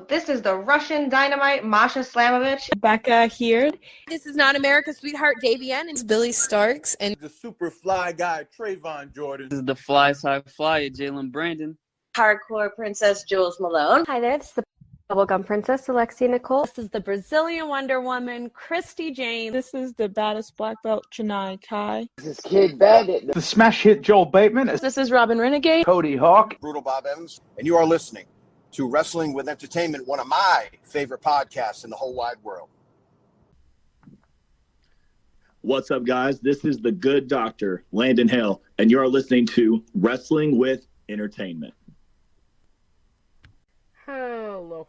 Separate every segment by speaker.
Speaker 1: This is the Russian Dynamite, Masha Slamovich.
Speaker 2: Becca here.
Speaker 3: This is not America's Sweetheart, Davian.
Speaker 4: It's Billy Starks. And
Speaker 5: the super fly guy, Trayvon Jordan.
Speaker 6: This is the fly side flyer, Jalen Brandon.
Speaker 7: Hardcore Princess, Jules Malone.
Speaker 8: Hi there, this is the Bubblegum Princess, Alexia Nicole.
Speaker 2: This is the Brazilian Wonder Woman, Christy Jane.
Speaker 9: This is the baddest black belt, Chennai Kai.
Speaker 10: This is Kid Bandit.
Speaker 11: The smash hit, Joel Bateman.
Speaker 12: This is Robin Renegade.
Speaker 11: Cody Hawk.
Speaker 5: Brutal Bob Evans. And you are listening to Wrestling with Entertainment, one of my favorite podcasts in the whole wide world.
Speaker 13: What's up, guys? This is the good doctor, Landon Hale, and you are listening to Wrestling with Entertainment.
Speaker 14: Hello,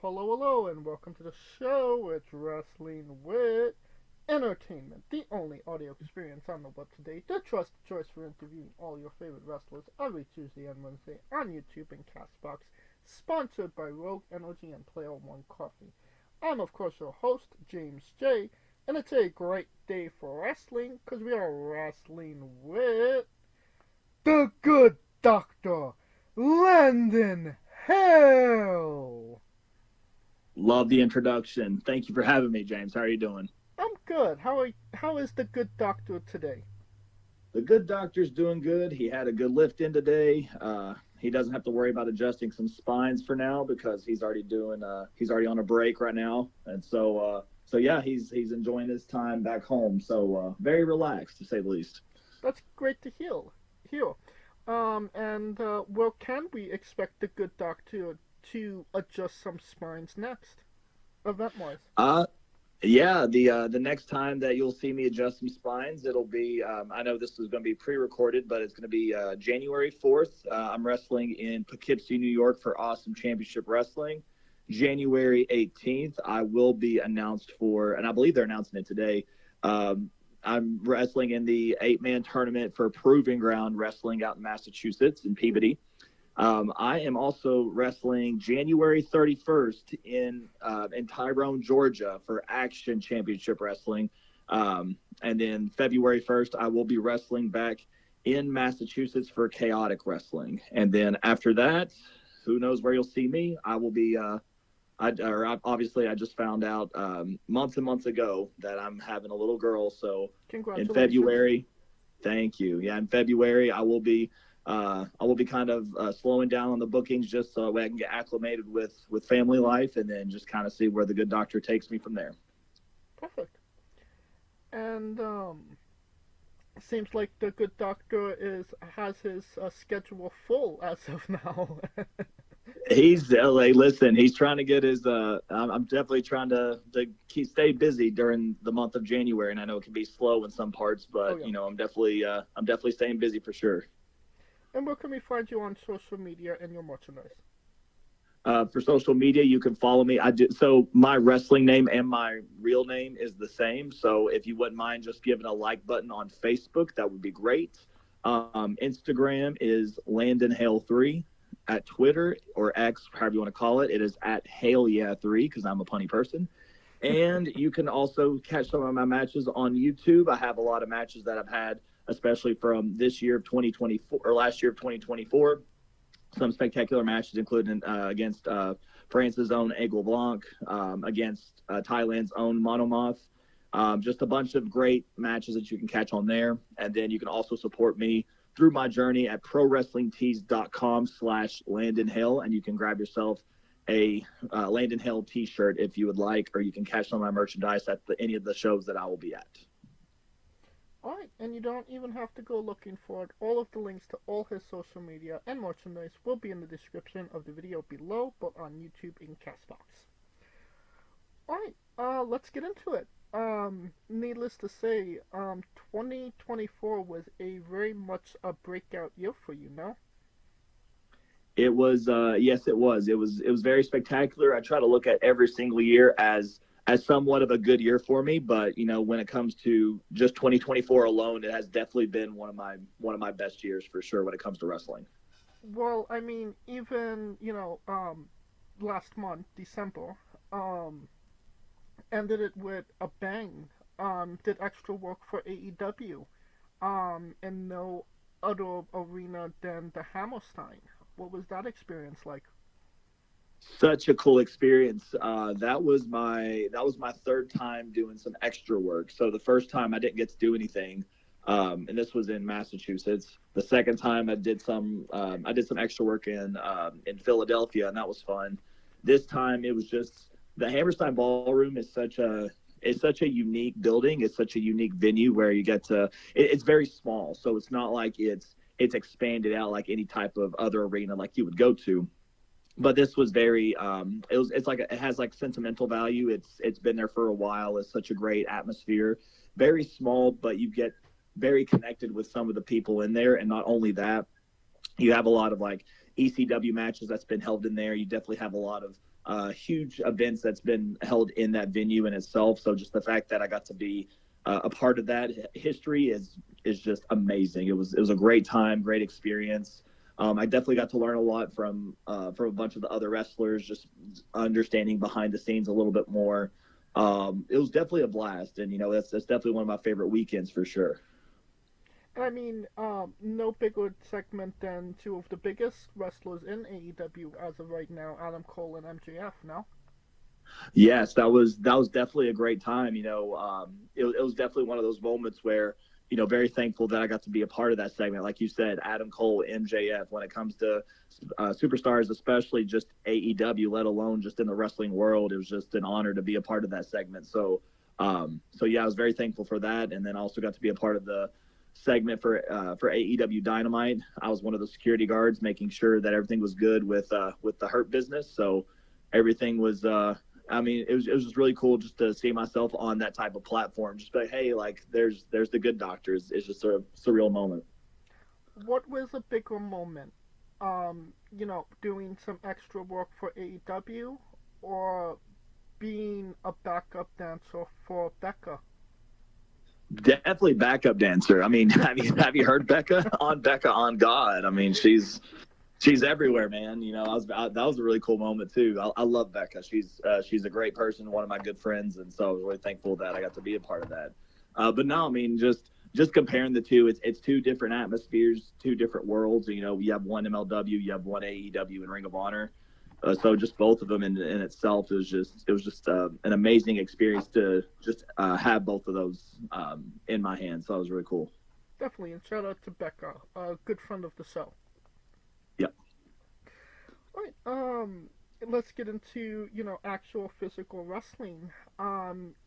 Speaker 14: and welcome to the show. It's Wrestling with Entertainment, the only audio experience on the web today, the trusted choice for interviewing all your favorite wrestlers every Tuesday and Wednesday on YouTube and Castbox, sponsored by Rogue Energy and Player One Coffee. I'm, of course, your host, James J., and it's a great day for wrestling, because we are wrestling with the good doctor, Landon Hale.
Speaker 13: Love the introduction. Thank you for having me, James. How are you doing?
Speaker 14: I'm good. How is the good doctor today?
Speaker 13: The good doctor's doing good. He had a good lift in today. He doesn't have to worry about adjusting some spines for now because he's already on a break right now, and so yeah, he's enjoying his time back home. So very relaxed, to say the least.
Speaker 14: That's great to hear. Well, can we expect the good doctor to adjust some spines next, event-wise?
Speaker 13: Yeah, the next time that you'll see me adjust some spines, it'll be, I know this is going to be pre-recorded, but it's going to be January 4th. I'm wrestling in Poughkeepsie, New York for Awesome Championship Wrestling. January 18th, I will be announced for, and I believe they're announcing it today, I'm wrestling in the 8-man tournament for Proving Ground Wrestling out in Massachusetts, in Peabody. I am also wrestling January 31st in Tyrone, Georgia for Action Championship Wrestling. And then February 1st, I will be wrestling back in Massachusetts for Chaotic Wrestling. And then after that, who knows where you'll see me. I will be, obviously I just found out months and months ago that I'm having a little girl. So in February, thank you. Yeah, in February, I will be kind of slowing down on the bookings just so I can get acclimated with family life and then just kind of see where the good doctor takes me from there.
Speaker 14: Perfect. And seems like the good doctor has his schedule full as of now.
Speaker 13: He's listen. He's trying to get his. I'm definitely trying to stay busy during the month of January, and I know it can be slow in some parts, but you know, I'm definitely staying busy for sure.
Speaker 14: And where can we find you on social media and your merchandise?
Speaker 13: For social media, you can follow me. So my wrestling name and my real name is the same. So if you wouldn't mind just giving a like button on Facebook, that would be great. Instagram is Landon Hale 3. At Twitter or X, however you want to call it, it is at HaleYeah3 because I'm a punny person. And you can also catch some of my matches on YouTube. I have a lot of matches that I've had, especially from this year of 2024 or last year of 2024. Some spectacular matches, including against France's own Aigle Blanc, against Thailand's own Monomoth. Just a bunch of great matches that you can catch on there. And then you can also support me through my journey at prowrestlingtees.com/Landon Hale, and you can grab yourself a Landon Hale t-shirt if you would like, or you can catch some of my merchandise at any of the shows that I will be at.
Speaker 14: All right, and you don't even have to go looking for it. All of the links to all his social media and merchandise will be in the description of the video below, but on YouTube and Castbox. All right, let's get into it. Needless to say, 2024 was a very much a breakout year for you, no?
Speaker 13: It was, yes, it was. It was very spectacular. I try to look at every single year as somewhat of a good year for me, but you know, when it comes to just 2024 alone, it has definitely been one of my best years for sure when it comes to wrestling.
Speaker 14: Well, I mean, even last month, December, ended it with a bang. Did extra work for AEW, in no other arena than the Hammerstein. What was that experience like?
Speaker 13: Such a cool experience. That was my third time doing some extra work. So the first time I didn't get to do anything, and this was in Massachusetts. The second time I did some extra work in Philadelphia, and that was fun. This time it was just the Hammerstein Ballroom is such a unique building. It's such a unique venue where you get to. It's very small, so it's not like it's expanded out like any type of other arena like you would go to. But this was very it has like sentimental value. It's been there for a while. It's such a great atmosphere. Very small, but you get very connected with some of the people in there. And not only that, you have a lot of like ECW matches that's been held in there. You definitely have a lot of huge events that's been held in that venue in itself. So just the fact that I got to be a part of that history is just amazing. It was a great time, great experience. I definitely got to learn a lot from a bunch of the other wrestlers, just understanding behind the scenes a little bit more. It was definitely a blast, and that's definitely one of my favorite weekends for sure.
Speaker 14: And I mean, no bigger segment than two of the biggest wrestlers in AEW as of right now, Adam Cole and MJF. Now.
Speaker 13: Yes, that was definitely a great time. It was definitely one of those moments where. Very thankful that I got to be a part of that segment. Like you said, Adam Cole, MJF, when it comes to superstars, especially just AEW, let alone just in the wrestling world, it was just an honor to be a part of that segment. So yeah, I was very thankful for that. And then also got to be a part of the segment for AEW Dynamite. I was one of the security guards, making sure that everything was good with the Hurt Business. So everything was, it was just really cool just to see myself on that type of platform. Just like, hey, like there's the Good Doctors. It's just a surreal moment.
Speaker 14: What was a bigger moment? Doing some extra work for AEW or being a backup dancer for Becca?
Speaker 13: Definitely backup dancer. I mean, have you heard Becca on God? I mean, she's everywhere, man. That was a really cool moment too. I love Becca. She's a great person, one of my good friends, and so I was really thankful that I got to be a part of that. But no, I mean, just comparing the two, it's two different atmospheres, two different worlds. You have one MLW, you have one AEW and Ring of Honor. So just both of them in itself, it was just an amazing experience to just have both of those in my hands. So that was really cool.
Speaker 14: Definitely, and shout out to Becca, a good friend of the show.
Speaker 13: Yep.
Speaker 14: All right, let's get into, actual physical wrestling.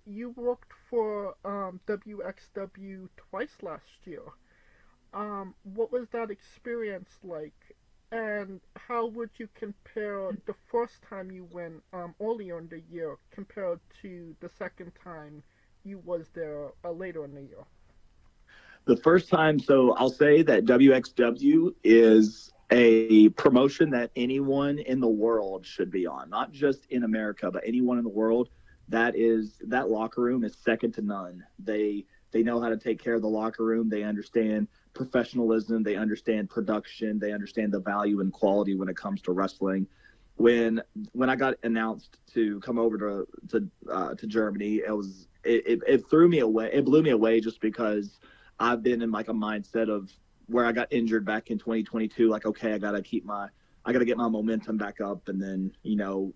Speaker 14: You worked for WXW twice last year. What was that experience like? And how would you compare the first time you went earlier in the year compared to the second time you was there later in the year?
Speaker 13: The first time, so I'll say that WXW is a promotion that anyone in the world should be on, not just in America, but anyone in the world. That locker room is second to none. They know how to take care of the locker room. They understand professionalism. They understand production. They understand the value and quality when it comes to wrestling. When I got announced to come over to Germany, it threw me away. It blew me away just because I've been in like a mindset of where I got injured back in 2022. Like, okay, I gotta get my momentum back up. And then,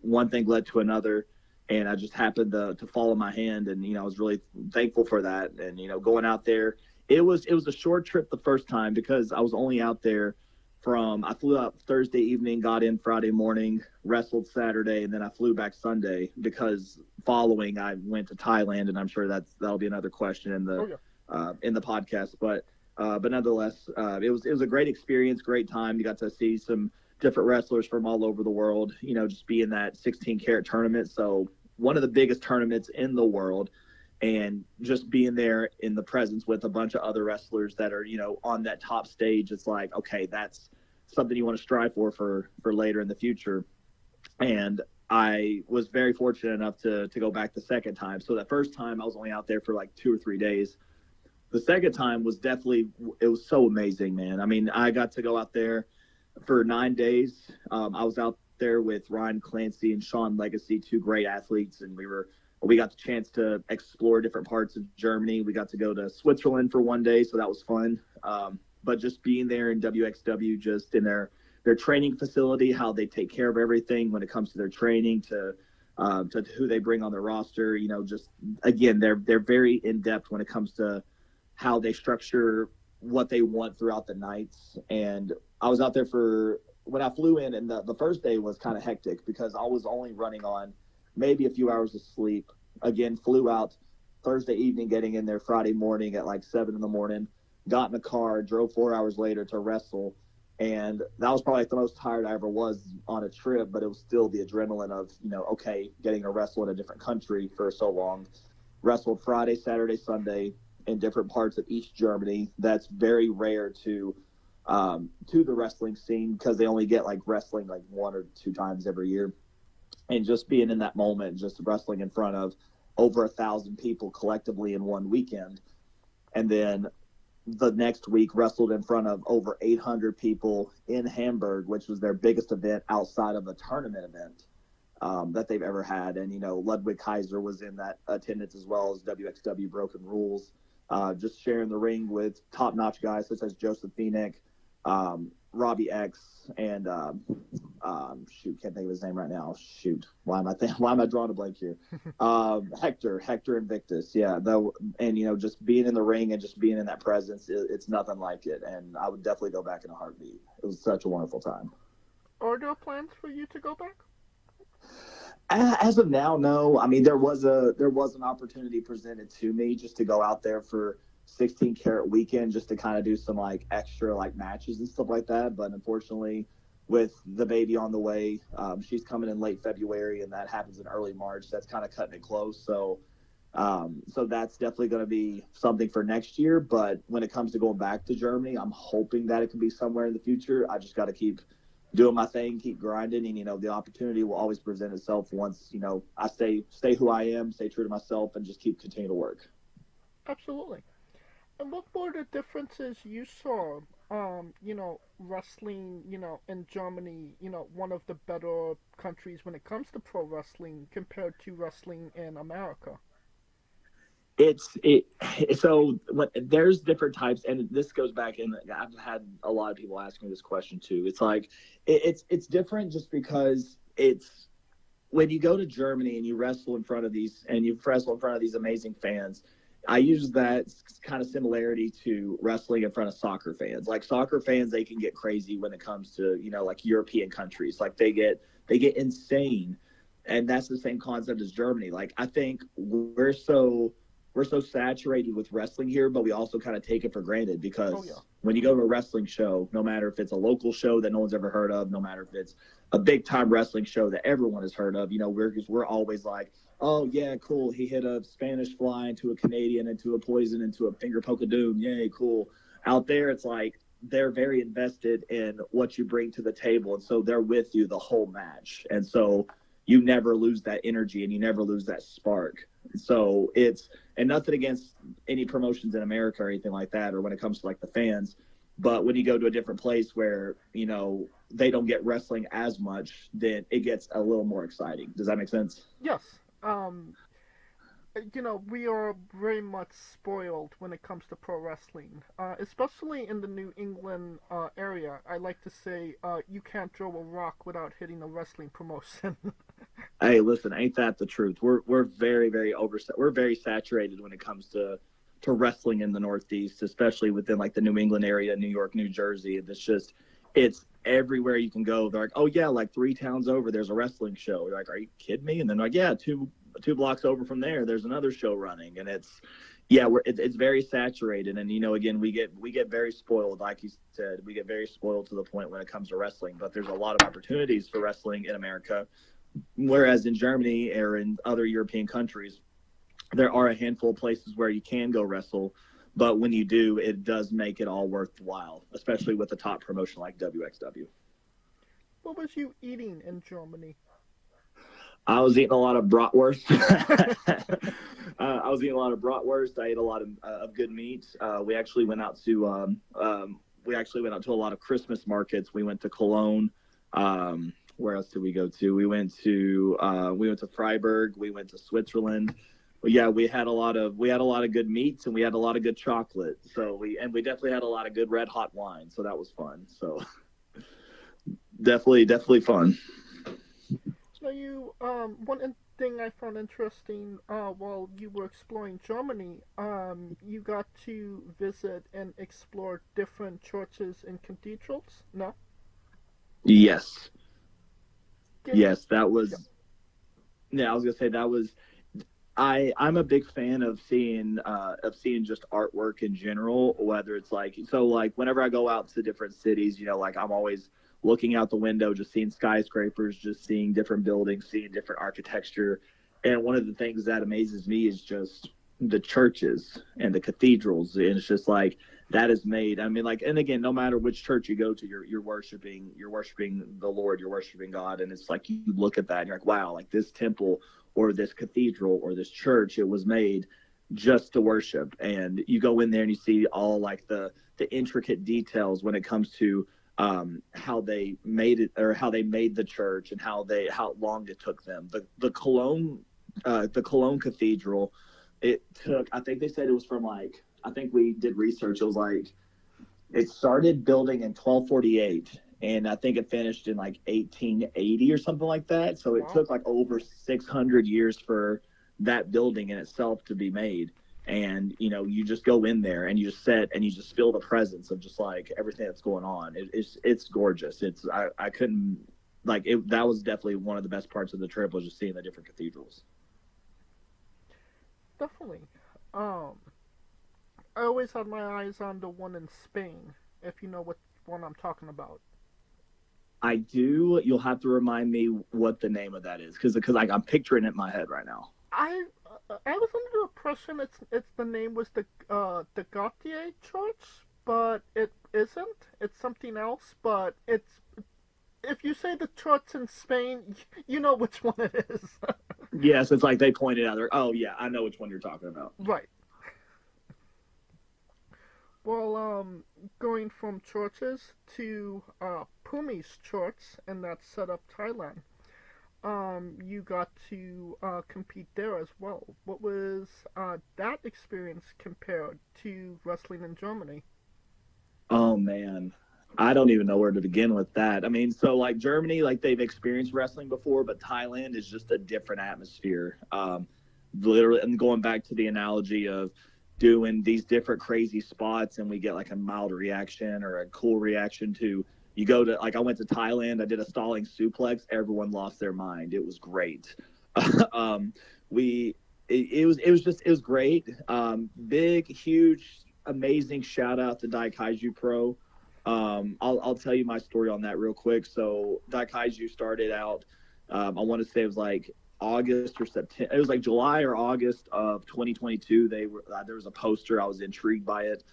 Speaker 13: one thing led to another. And I just happened to fall in my hand, and I was really thankful for that. And going out there, it was a short trip the first time because I was only out there I flew out Thursday evening, got in Friday morning, wrestled Saturday, and then I flew back Sunday because following I went to Thailand, and I'm sure that'll be another question in the podcast. But nonetheless, it was a great experience, great time. You got to see some different wrestlers from all over the world. Just be in that 16-karat tournament. So one of the biggest tournaments in the world, and just being there in the presence with a bunch of other wrestlers that are, on that top stage. It's like, okay, that's something you want to strive for later in the future. And I was very fortunate enough to go back the second time. So that first time I was only out there for like 2 or 3 days. The second time was it was so amazing, man. I mean, I got to go out there for 9 days. I was out there with Ryan Clancy and Sean Legacy, 2 great athletes, and we got the chance to explore different parts of Germany. We got to go to Switzerland for 1 day, so that was fun. But just being there in WXW, just in their their training facility, how they take care of everything when it comes to their training, to who they bring on their roster. You know, just again, they're very in depth when it comes to how they structure what they want throughout the nights. And I was out there when I flew in, and the first day was kind of hectic because I was only running on maybe a few hours of sleep. Again, flew out Thursday evening, getting in there Friday morning at like 7 in the morning, got in a car, drove 4 hours later to wrestle. And that was probably the most tired I ever was on a trip, but it was still the adrenaline of, you know, okay, getting to wrestle in a different country for so long. Wrestled Friday, Saturday, Sunday in different parts of East Germany. That's very rare to the wrestling scene because they only get like wrestling like 1 or 2 times every year. And just being in that moment, just wrestling in front of over 1,000 people collectively in one weekend. And then the next week wrestled in front of over 800 people in Hamburg, which was their biggest event outside of a tournament event that they've ever had. And, you know, Ludwig Kaiser was in that attendance as well as WXW Broken Rules, just sharing the ring with top-notch guys such as Joseph Phoenix, Robbie X, and can't think of his name right now. Why am I drawing a blank here? Hector Invictus. Yeah, and you know, just being in the ring and just being in that presence, it's nothing like it. And I would definitely go back in a heartbeat. It was such a wonderful time.
Speaker 14: Are there plans for you to go back?
Speaker 13: As of now, no. I mean, there was an opportunity presented to me just to go out there for 16 Karat weekend just to kind of do some like extra like matches and stuff like that. But unfortunately, with the baby on the way, she's coming in late February, and that happens in early March. That's kind of cutting it close. So that's definitely going to be something for next year. But when it comes to going back to Germany, I'm hoping that it can be somewhere in the future. I just got to keep doing my thing, keep grinding, and, you know, the opportunity will always present itself once, you know, I stay who I am, stay true to myself, and just continue to work.
Speaker 14: Absolutely. And what were the differences you saw, you know, wrestling, you know, in Germany, you know, one of the better countries when it comes to pro wrestling compared to wrestling in America?
Speaker 13: So there's different types, and this goes back, and I've had a lot of people ask me this question too. It's like it's different just because it's when you go to Germany and you wrestle in front of these amazing fans. I use that kind of similarity to wrestling in front of soccer fans. Like soccer fans, they can get crazy when it comes to, you know, like European countries. Like they get insane, and that's the same concept as Germany. Like I think we're so saturated with wrestling here, but we also kind of take it for granted because when you go to a wrestling show, no matter if it's a local show that no one's ever heard of, no matter if it's a big time wrestling show that everyone has heard of, you know, we're always like, oh yeah, cool. He hit a Spanish fly into a Canadian, into a poison, into a finger poke of doom. Yay, cool. Out there, it's like they're very invested in what you bring to the table, and so they're with you the whole match, and so you never lose that energy and you never lose that spark. So and nothing against any promotions in America or anything like that, or when it comes to like the fans, but when you go to a different place where, you know, they don't get wrestling as much, then it gets a little more exciting. Does that make sense?
Speaker 14: Yes. You know, we are very much spoiled when it comes to pro wrestling, especially in the New England area. I like to say you can't throw a rock without hitting a wrestling promotion.
Speaker 13: Hey, listen, ain't that the truth? We're very, very we're very saturated when it comes to wrestling in the Northeast, especially within like the New England area, New York, New Jersey. It's everywhere you can go. They're like, oh yeah, like 3 towns over, there's a wrestling show. You're like, are you kidding me? And then like, yeah, two blocks over from there, there's another show running, and it's very saturated. And, you know, again, we get very spoiled, like you said, we get very spoiled to the point when it comes to wrestling. But there's a lot of opportunities for wrestling in America, whereas in Germany or in other European countries, there are a handful of places where you can go wrestle. But when you do, it does make it all worthwhile, especially with a top promotion like WXW.
Speaker 14: What was you eating in Germany?
Speaker 13: I was eating a lot of bratwurst. I ate a lot of good meat. We actually went out to a lot of Christmas markets. We went to Cologne. Where else did we go to? We went to Freiburg. We went to Switzerland. But yeah, we had a lot of good meats, and we had a lot of good chocolate. So we definitely had a lot of good red hot wine. So that was fun. So definitely fun.
Speaker 14: Now you one thing I found interesting while you were exploring Germany, you got to visit and explore different churches and cathedrals. No?
Speaker 13: Yes.
Speaker 14: Give-
Speaker 13: Yes, that was. Yeah, I was gonna say that was. I'm a big fan of seeing just artwork in general, whether it's like whenever I go out to different cities, like I'm always looking out the window, just seeing skyscrapers, just seeing different buildings, seeing different architecture. And one of the things that amazes me is just the churches and the cathedrals. And it's just like that is made. I mean, like, and again, no matter which church you go to, you're worshiping the Lord, you're worshiping God. And it's like you look at that and you're like, wow, like this temple or this cathedral or this church, it was made just to worship. And you go in there and you see all like the intricate details when it comes to how they made it, or how they made the church, and how long it took them. The Cologne Cathedral, it took, I think they said it was from like, I think we did research, it was like it started building in 1248 and I think it finished in like 1880 or something like that. So it took like over 600 years for that building in itself to be made. And, you just go in there and you just sit and you just feel the presence of just like everything that's going on. It's gorgeous. I couldn't, like, that was definitely one of the best parts of the trip, was just seeing the different cathedrals.
Speaker 14: Definitely. I always had my eyes on the one in Spain, if you know what one I'm talking about.
Speaker 13: I do. You'll have to remind me what the name of that is, because I'm picturing it in my head right now.
Speaker 14: I was under the impression it's the name was the Gautier Church, but it isn't. It's something else. But it's, if you say the church in Spain, you know which one it is.
Speaker 13: Yes, it's like they pointed out there. Oh yeah, I know which one you're talking about.
Speaker 14: Right. Well, going from churches to Pumi's church, and that's SETUP Thailand. You got to compete there as well. What was that experience compared to wrestling in Germany?
Speaker 13: Oh man, I don't even know where to begin with that. I mean, so like Germany, like they've experienced wrestling before, but Thailand is just a different atmosphere. Literally, and going back to the analogy of doing these different crazy spots, and we get like a mild reaction or a cool reaction to. You go to, like, I went to Thailand, I did a stalling suplex, everyone lost their mind. It was great. It was great. Big, huge, amazing shout out to Daikaiju Pro. I'll tell you my story on that real quick. So Daikaiju started out, I want to say it was like August or September. It was like July or August of 2022. There was a poster. I was intrigued by it.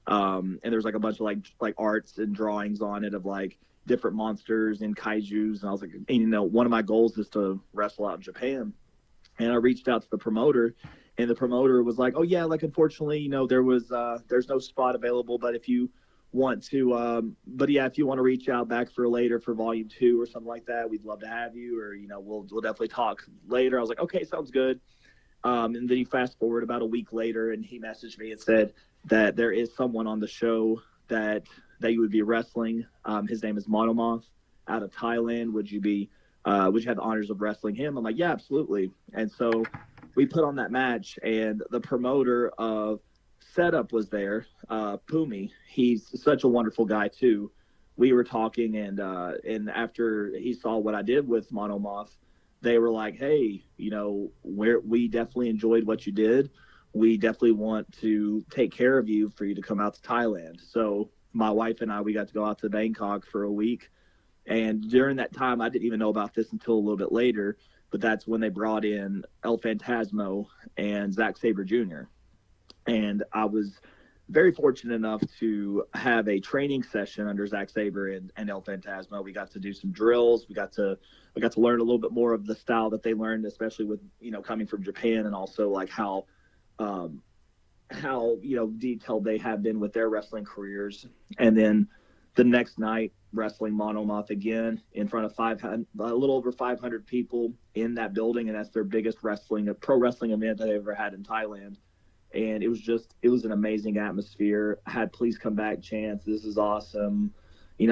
Speaker 13: And there's like a bunch of like arts and drawings on it of like different monsters and kaijus. And I was like, one of my goals is to wrestle out in Japan. And I reached out to the promoter, and the promoter was like, oh yeah, like unfortunately, there's no spot available, but if you want to, if you want to reach out back for later for volume 2 or something like that, we'd love to have you, or, we'll definitely talk later. I was like, okay, sounds good. And then you fast forward about a week later, and he messaged me and said that there is someone on the show that you would be wrestling. His name is Monomoth out of Thailand. Would you have the honors of wrestling him? I'm like, yeah, absolutely. And so we put on that match, and the promoter of SETUP was there, Pumi. He's such a wonderful guy too. We were talking, and after he saw what I did with Monomoth, they were like, hey, we definitely enjoyed what you did. We definitely want to take care of you for you to come out to Thailand. So my wife and I, we got to go out to Bangkok for a week. And during that time, I didn't even know about this until a little bit later, but that's when they brought in El Phantasmo and Zack Sabre Jr. And I was very fortunate enough to have a training session under Zack Sabre and El Phantasmo. We got to do some drills. We got to learn a little bit more of the style that they learned, especially with, coming from Japan, and also like how detailed they have been with their wrestling careers. And then the next night, wrestling Monomoth again in front of a little over 500 people in that building, and that's their biggest pro wrestling event that they've ever had in Thailand. And it was an amazing atmosphere. I had please come back chants. This is awesome.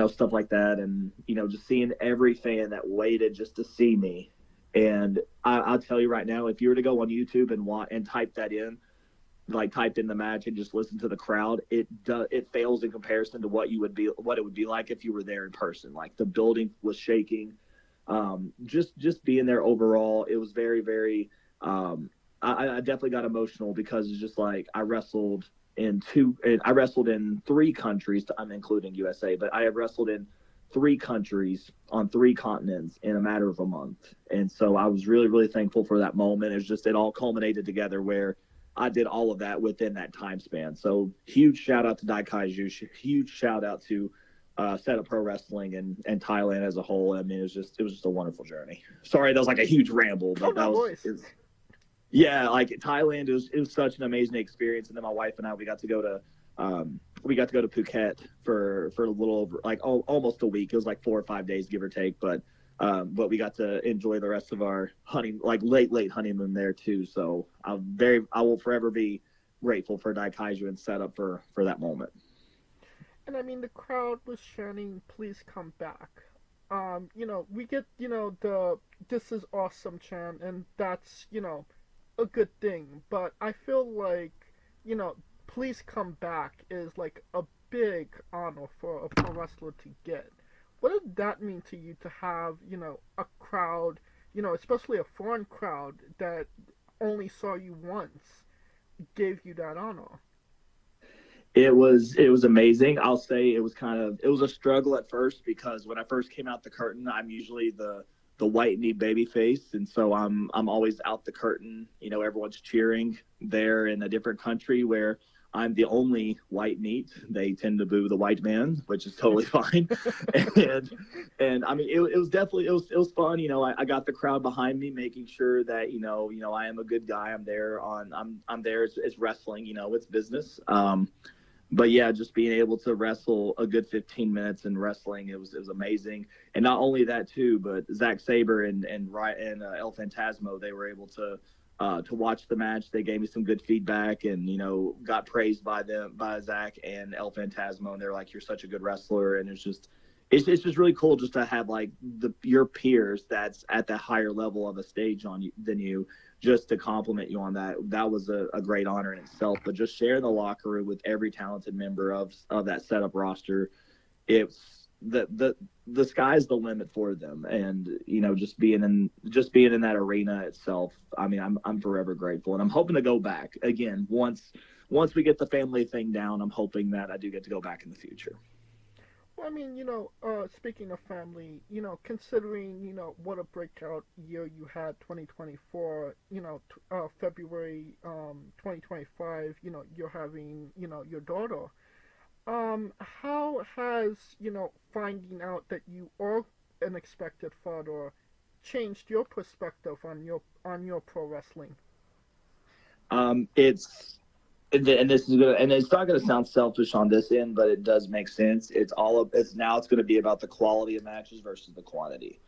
Speaker 13: stuff like that. And, just seeing every fan that waited just to see me. And I'll tell you right now, if you were to go on YouTube and type that in, like typed in the match and just listen to the crowd, it fails in comparison to what it would be like if you were there in person. Like the building was shaking. Just being there overall, it was very, very, I definitely got emotional because it's just like I wrestled in 3 countries. I'm including USA, but I have wrestled in 3 countries on 3 continents in a matter of a month. And so I was really, really thankful for that moment. It all culminated together where I did all of that within that time span. So huge shout out to Daikaiju, huge shout out to SETUP Pro Wrestling and Thailand as a whole. I mean, it was just a wonderful journey. Sorry, that was like a huge ramble, but like Thailand, it was such an amazing experience. And then my wife and I, we got to go to Phuket for a little over like almost a week. It was like 4 or 5 days, give or take. But we got to enjoy the rest of our late honeymoon there too. So I will forever be grateful for Daikaiju and SETUP for that moment.
Speaker 14: And I mean, the crowd was chanting, "Please come back." We get the "This is awesome" chant, and that's a good thing. But I feel like "Please come back" is like a big honor for a pro wrestler to get. What did that mean to you to have, a crowd, especially a foreign crowd that only saw you once, gave you that honor?
Speaker 13: It was amazing. I'll say it was a struggle at first because when I first came out the curtain, I'm usually the white knee baby face, and so I'm always out the curtain. Everyone's cheering there in a different country where I'm the only white meat. They tend to boo the white man, which is totally fine. and I mean, it was definitely it was fun. I got the crowd behind me, making sure that I am a good guy. I'm there I'm there. It's wrestling. It's business. But yeah, just being able to wrestle a good 15 minutes in wrestling, it was amazing. And not only that too, but Zack Sabre and El Phantasmo, they were able to watch the match. They gave me some good feedback and, got praised by Zach and El Phantasmo. And they're like, "You're such a good wrestler." And it's just really cool just to have like your peers that's at the higher level of a stage than you, just to compliment you on that. That was a great honor in itself. But just sharing the locker room with every talented member of that SETUP roster, it's the sky's the limit for them. And just being in that arena itself, I mean, I'm forever grateful, and I'm hoping to go back again once we get the family thing down. I'm hoping that I do get to go back in the future.
Speaker 14: Well, I mean, speaking of family, considering, what a breakout year you had, 2024, February 2025, you're having, your daughter. How has, finding out that you are an expected father changed your perspective on your pro wrestling? It's not gonna sound selfish on this end, but it does make sense. It's gonna be about the quality of matches versus the quantity.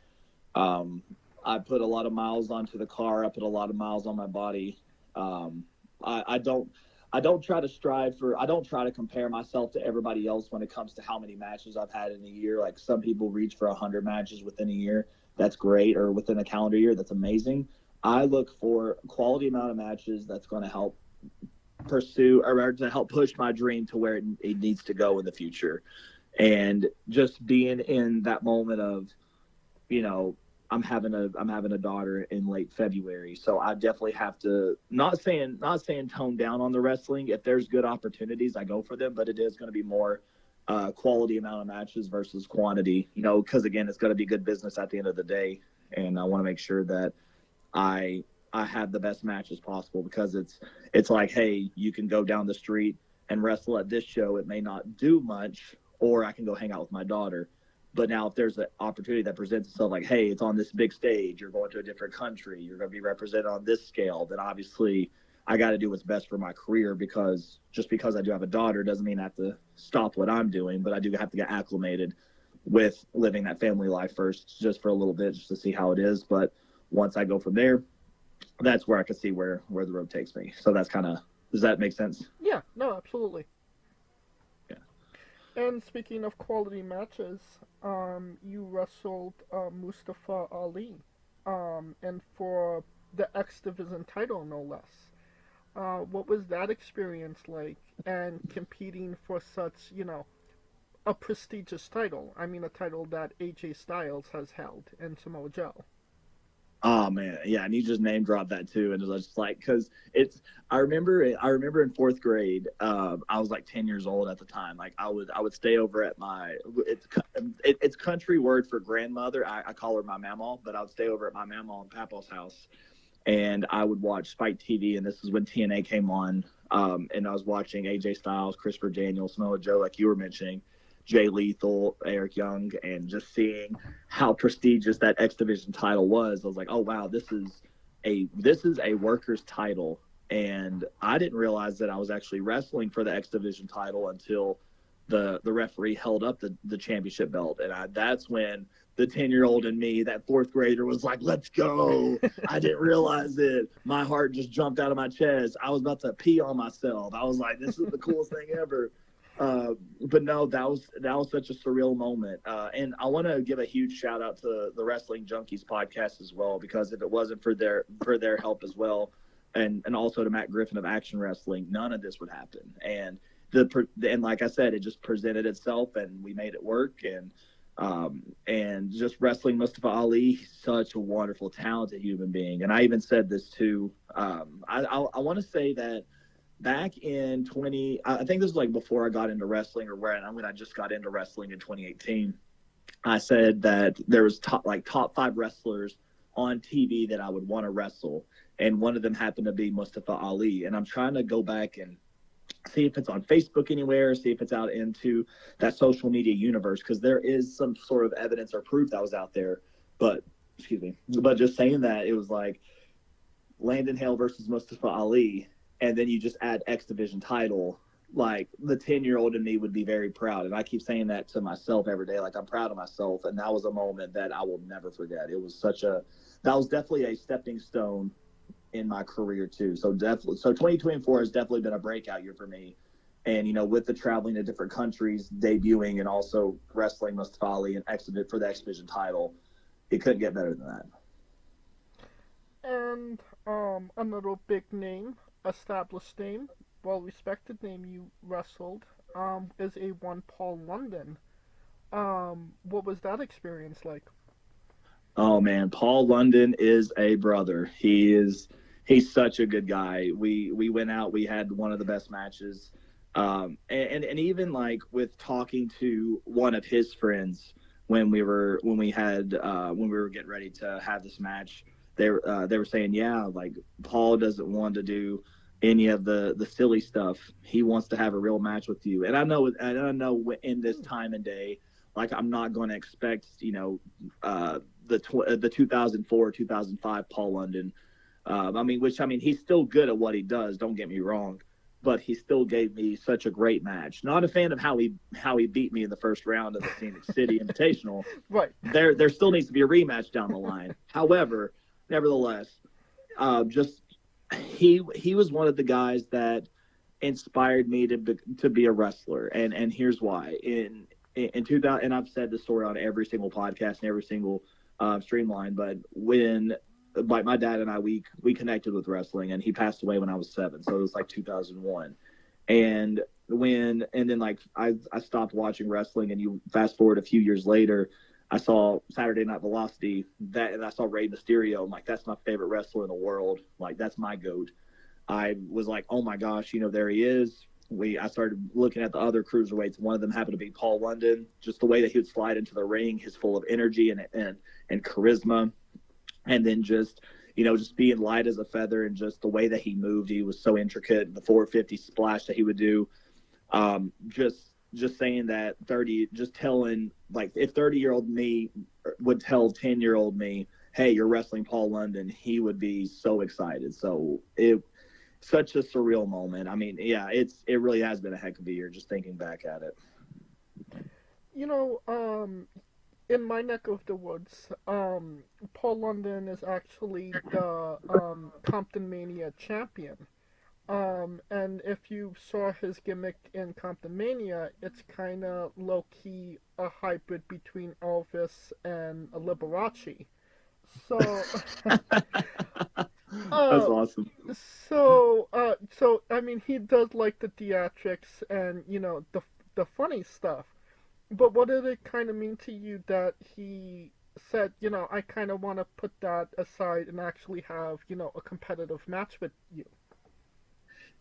Speaker 14: I put a lot of miles onto the car. I put a lot of miles on my body. I don't try to compare myself to everybody else when it comes to how many matches I've had in a year. Like some people reach for 100 matches within a year. That's great. Or within a calendar year. That's amazing. I look for a quality amount of matches that's going to help pursue or to help push my dream to where it needs to go in the future. And just being in that moment of, I'm having a daughter in late February, so I definitely have to not saying tone down on the wrestling. If there's good opportunities, I go for them, but it is going to be more quality amount of matches versus quantity. Because again, it's going to be good business at the end of the day, and I want to make sure that I have the best matches possible, because it's like, hey, you can go down the street and wrestle at this show. It may not do much, or I can go hang out with my daughter. But now if there's an opportunity that presents itself, like, hey, it's on this big stage, you're going to a different country, you're going to be represented on this scale, then obviously I got to do what's best for my career, because just because I do have a daughter doesn't mean I have to stop what I'm doing, but I do have to get acclimated with living that family life first, just for a little bit, just to see how it is. But once I go from there, that's where I can see where the road takes me. So that's kind of, does that make sense? Yeah, no, absolutely.
Speaker 13: Yeah.
Speaker 14: And speaking of quality matches, you wrestled Mustafa Ali, and for the X Division title, no less. What was that experience like? And competing for such, a prestigious title. I mean, a title that AJ Styles has held in Samoa Joe.
Speaker 13: Oh man, yeah, and you just name dropped that too, and it was just like because it's. I remember in fourth grade. I was like 10 years old at the time. Like I would stay over at my it's country word for grandmother. I call her my mamaw, but I would stay over at my mamaw and papa's house, and I would watch Spike TV, and this is when TNA came on. And I was watching AJ Styles, Christopher Daniels, Samoa Joe, like you were mentioning, Jay Lethal, Eric Young, and just seeing how prestigious that X Division title was. I was like, oh wow, this is a workers title, and I didn't realize that I was actually wrestling for the X Division title until the referee held up the championship belt, and that's when the 10-year-old in me, that fourth grader, was like, let's go. I didn't realize it. My heart just jumped out of my chest. I was about to pee on myself. I was like, this is the coolest thing ever. But no, that was such a surreal moment. And I want to give a huge shout out to the Wrestling Junkies podcast as well, because if it wasn't for their help as well, and also to Matt Griffin of Action Wrestling, none of this would happen. And like I said, it just presented itself, and we made it work. And just wrestling Mustafa Ali, such a wonderful, talented human being. And I even said this too. I want to say that back in I think this was like before I got into wrestling, or when I just got into wrestling in 2018. I said that there was top 5 wrestlers on TV that I would want to wrestle, and one of them happened to be Mustafa Ali. And I'm trying to go back and see if it's on Facebook anywhere, see if it's out into that social media universe, because there is some sort of evidence or proof that was out there. But just saying that, it was like Landon Hale versus Mustafa Ali, and then you just add X Division title, like the 10-year-old in me would be very proud. And I keep saying that to myself every day, like I'm proud of myself. And that was a moment that I will never forget. It was that was definitely a stepping stone in my career too. So 2024 has definitely been a breakout year for me. And, with the traveling to different countries, debuting, and also wrestling Mustafa Ali and for the X Division title, it couldn't get better than that.
Speaker 14: And another big name, established name, well-respected name you wrestled, is one Paul London. What was that experience like?
Speaker 13: Oh man, Paul London is a brother. He's such a good guy. We went out, we had one of the best matches. And even like with talking to one of his friends when we were getting ready to have this match, they were saying, yeah, like Paul doesn't want to do any of the silly stuff. He wants to have a real match with you. And I know in this time and day, like I'm not going to expect, the 2004, 2005 Paul London. He's still good at what he does. Don't get me wrong, but he still gave me such a great match. Not a fan of how he beat me in the first round of the Phoenix City Invitational.
Speaker 14: Right.
Speaker 13: There still needs to be a rematch down the line. However, nevertheless, he was one of the guys that inspired me to be a wrestler, and here's why. In 2000, and I've said this story on every single podcast and every single streamline, but when my dad and I we connected with wrestling, and he passed away when I was 7, so it was like 2001. And then like I stopped watching wrestling, and you fast forward a few years later, I saw Saturday Night Velocity, and I saw Rey Mysterio. I'm like, that's my favorite wrestler in the world. Like, that's my GOAT. I was like, oh my gosh, there he is. I started looking at the other cruiserweights. One of them happened to be Paul London. Just the way that he would slide into the ring, his full of energy and charisma, and then just being light as a feather, and just the way that he moved, he was so intricate. The 450 splash that he would do, just saying that telling, like, if 30-year-old me would tell 10-year-old me, hey, you're wrestling Paul London, he would be so excited. So such a surreal moment. I mean, yeah, it really has been a heck of a year just thinking back at it.
Speaker 14: In my neck of the woods, Paul London is actually the Compton Mania champion. And if you saw his gimmick in Compton Mania, it's kind of low key a hybrid between Elvis and a Liberace. So,
Speaker 13: That's awesome.
Speaker 14: so I mean, he does like the theatrics and the funny stuff. But what did it kind of mean to you that he said, I kind of want to put that aside and actually have, a competitive match with you?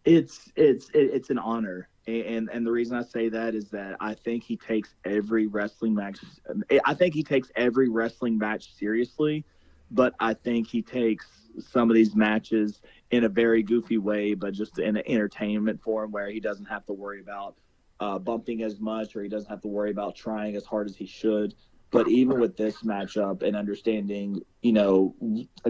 Speaker 13: It's an honor, and the reason I say that is that I think he takes every wrestling match. I think he takes every wrestling match seriously, but I think he takes some of these matches in a very goofy way, but just in an entertainment form where he doesn't have to worry about bumping as much, or he doesn't have to worry about trying as hard as he should. But even with this matchup and understanding,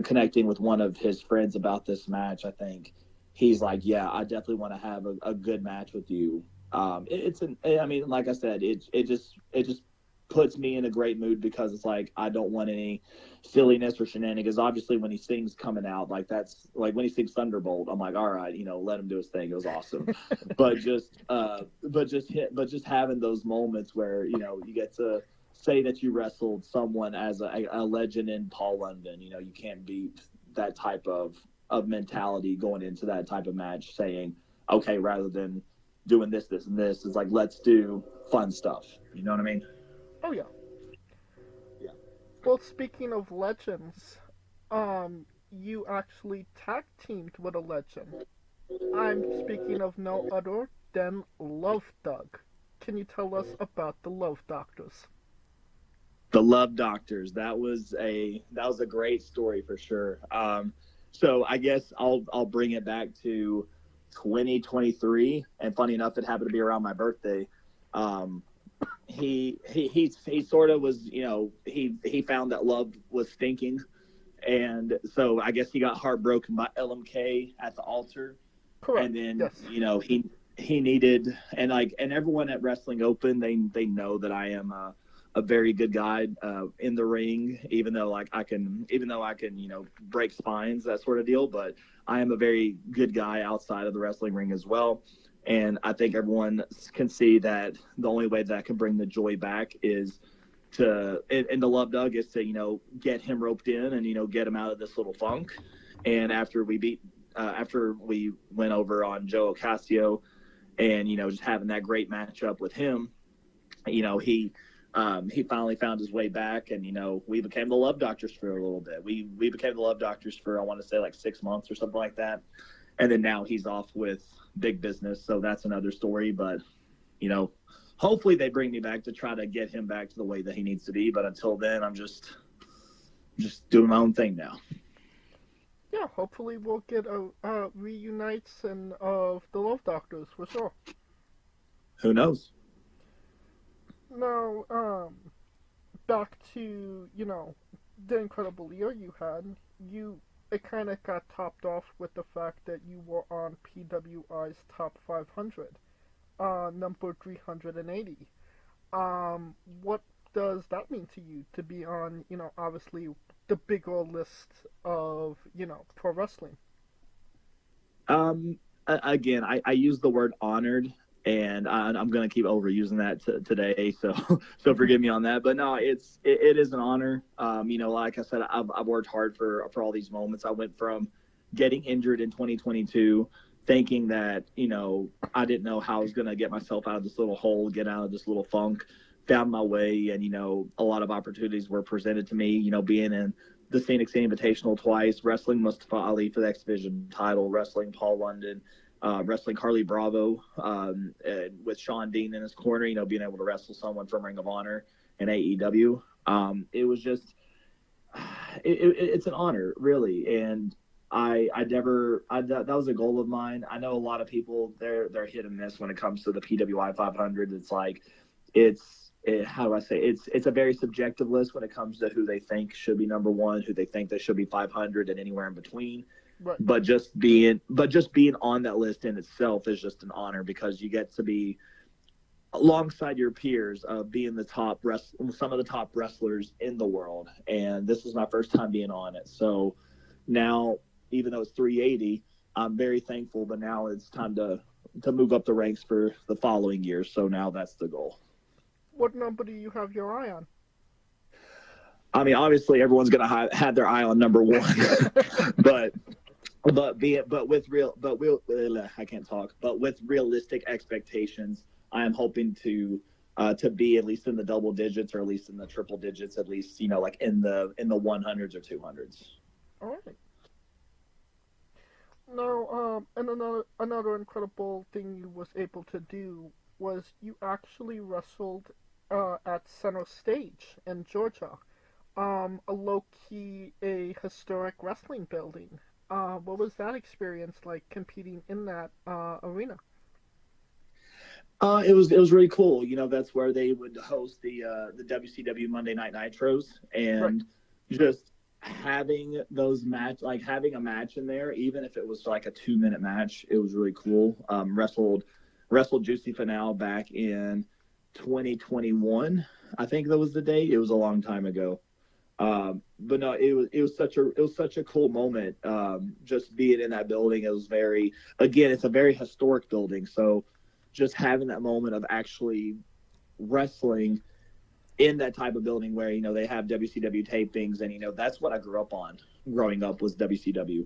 Speaker 13: connecting with one of his friends about this match, I think he's like, yeah, I definitely want to have a good match with you. I mean, like I said, it just puts me in a great mood, because it's like, I don't want any silliness or shenanigans. Obviously, when he sings Coming Out, like, that's like when he sings Thunderbolt, I'm like, all right, let him do his thing. It was awesome. but just having those moments where, you get to say that you wrestled someone as a legend in Paul London, you can't beat that type of mentality going into that type of match, saying, okay, rather than doing this, and this, is like, let's do fun stuff. You know what I mean?
Speaker 14: Oh, yeah.
Speaker 13: Yeah.
Speaker 14: Well, speaking of legends, you actually tag teamed with a legend. I'm speaking of no other than Love Doug. Can you tell us about the Love Doctors?
Speaker 13: The Love Doctors. That was a great story for sure. So I guess I'll bring it back to 2023, and funny enough, it happened to be around my birthday. He sort of was, he found that love was stinking, and so I guess he got heartbroken by LMK at the altar.
Speaker 14: Correct.
Speaker 13: And then
Speaker 14: yes.
Speaker 13: he needed, and everyone at Wrestling Open, they know that I am a very good guy in the ring, even though I can break spines, that sort of deal, but I am a very good guy outside of the wrestling ring as well. And I think everyone can see that the only way that I can bring the joy back is to Love Doug is to get him roped in and get him out of this little funk. And after we went over on Joe Ocasio, and just having that great matchup with him, he finally found his way back, and we became the Love Doctors for a little bit. We became the Love Doctors for, I want to say, like 6 months or something like that. And then now he's off with big business, so that's another story. But hopefully they bring me back to try to get him back to the way that he needs to be. But until then, I'm just doing my own thing now.
Speaker 14: Yeah, hopefully we'll get a reunites and of the Love Doctors for sure.
Speaker 13: Who knows?
Speaker 14: Now, back to the incredible year you had. It kind of got topped off with the fact that you were on PWI's top 500, number 380. What does that mean to you to be on, obviously the bigger list of, pro wrestling?
Speaker 13: Again, I use the word honored, and I'm going to keep overusing that today, so forgive me on that. But no, it is an honor. Like I said, I've worked hard for all these moments. I went from getting injured in 2022, thinking that I didn't know how I was going to get myself out of this little hole, get out of this little funk. Found my way, and a lot of opportunities were presented to me. Being in the Phoenix Invitational twice, wrestling Mustafa Ali for the X Division title, wrestling Paul London, wrestling Carly Bravo with Sean Dean in his corner, being able to wrestle someone from Ring of Honor and AEW. It was just, it's an honor, really. And that was a goal of mine. I know a lot of people, they're hit and miss when it comes to the PWI 500. It's like, how do I say, it's a very subjective list when it comes to who they think should be number one, who they think they should be 500, and anywhere in between.
Speaker 14: Right.
Speaker 13: But just being on that list in itself is just an honor, because you get to be alongside your peers of being some of the top wrestlers in the world. And this is my first time being on it. So now, even though it's 380, I'm very thankful, but now it's time to move up the ranks for the following year. So now that's the goal.
Speaker 14: What number do you have your eye on?
Speaker 13: I mean, obviously everyone's going to have their eye on number 1, but with realistic expectations, I am hoping to be at least in the double digits or at least in the triple digits, at least, like in the 100s or 200s.
Speaker 14: All right. Now, and another incredible thing you was able to do was you actually wrestled at Center Stage in Georgia, a low-key, a historic wrestling building. What was that experience like competing in that arena?
Speaker 13: It was really cool. That's where they would host the WCW Monday Night Nitros, and just having those having a match in there, even if it was like a 2-minute match, it was really cool. Wrestled Juicy Finale back in 2021. I think that was the date. It was a long time ago. But no, it was such a cool moment. Just being in that building, it's a very historic building. So just having that moment of actually wrestling in that type of building where, they have WCW tapings, and, that's what I grew up on growing up was WCW.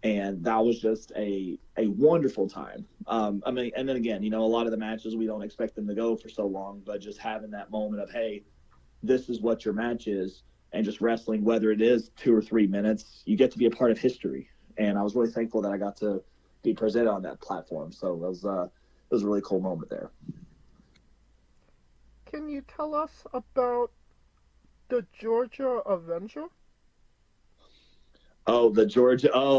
Speaker 13: And that was just a wonderful time. And then again, a lot of the matches, we don't expect them to go for so long, but just having that moment of, hey, this is what your match is, and just wrestling, whether it is 2 or 3 minutes, you get to be a part of history. And I was really thankful that I got to be presented on that platform. So it was a really cool moment there.
Speaker 14: Can you tell us about the Georgia Avenger?
Speaker 13: Oh,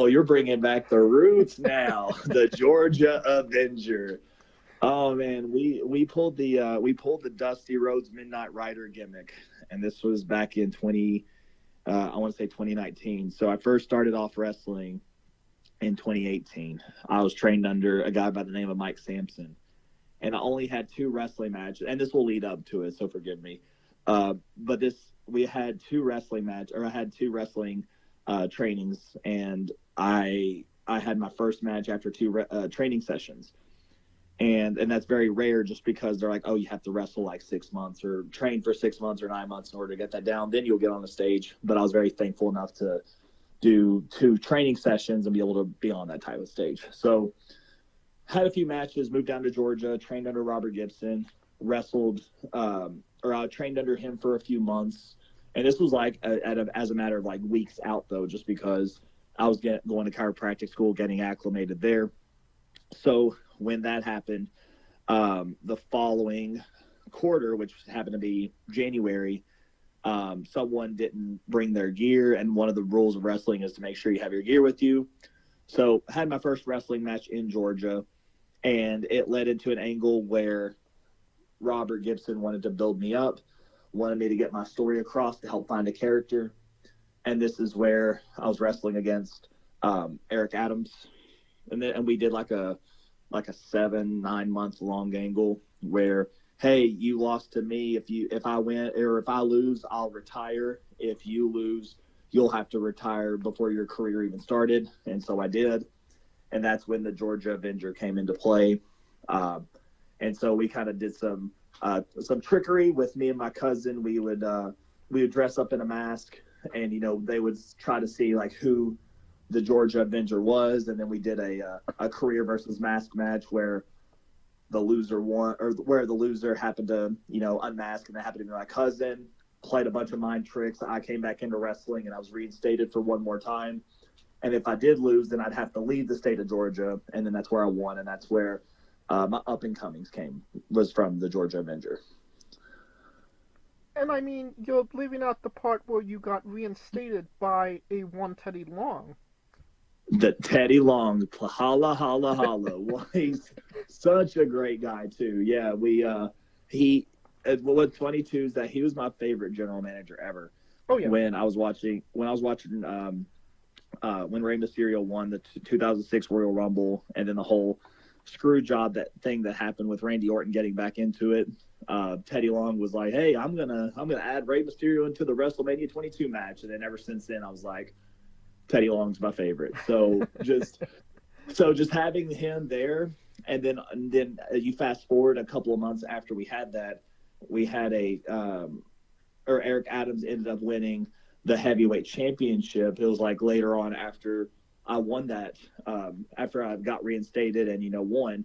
Speaker 13: you're bringing back the roots now. The Georgia Avenger. Oh man, we pulled the Dusty Rhodes Midnight Rider gimmick, and this was back in 2019. So I first started off wrestling in 2018. I was trained under a guy by the name of Mike Sampson, and I only had 2 wrestling matches, and this will lead up to it, so forgive me. But we had 2 wrestling I had 2 wrestling trainings, and I had my first match after 2 training sessions. And that's very rare, just because they're like, oh, you have to wrestle like 6 months or train for 6 months or 9 months in order to get that down. Then you'll get on the stage. But I was very thankful enough to do 2 training sessions and be able to be on that type of stage. So had a few matches, moved down to Georgia, trained under Robert Gibson, wrestled, I trained under him for a few months. And this was like as a matter of like weeks out, though, just because I was going to chiropractic school, getting acclimated there. So when that happened, the following quarter, which happened to be January, someone didn't bring their gear, and one of the rules of wrestling is to make sure you have your gear with you. So I had my first wrestling match in Georgia, and it led into an angle where Robert Gibson wanted to build me up, wanted me to get my story across to help find a character. And this is where I was wrestling against Eric Adams, and we did like a 7-9 month long angle where, hey, you lost to me. If I win or if I lose, I'll retire. If you lose, you'll have to retire before your career even started. And so I did. And that's when the Georgia Avenger came into play. And so we kind of did some trickery with me and my cousin. We would dress up in a mask, and, they would try to see like who the Georgia Avenger was. And then we did a career versus mask match where the loser won, or where the loser happened to, unmask, and that happened to be my cousin. Played a bunch of mind tricks. I came back into wrestling, and I was reinstated for one more time. And if I did lose, then I'd have to leave the state of Georgia, and then that's where I won, and that's where my up-and-comings was from the Georgia Avenger.
Speaker 14: And I mean, you're leaving out the part where you got reinstated by a one Teddy Long.
Speaker 13: The Teddy Long, holla, holla, holla. Well, he's such a great guy, too. Yeah, what's funny, too, is that he was my favorite general manager ever.
Speaker 14: Oh, yeah.
Speaker 13: When I was watching when Rey Mysterio won the 2006 Royal Rumble, and then the whole screw job that happened with Randy Orton getting back into it, Teddy Long was like, hey, I'm gonna add Rey Mysterio into the WrestleMania 22 match. And then ever since then, I was like, Teddy Long's my favorite. So just So just having him there, and then you fast forward a couple of months after we had that, we had Eric Adams ended up winning the heavyweight championship. It was like later on after I won that, after I got reinstated and won,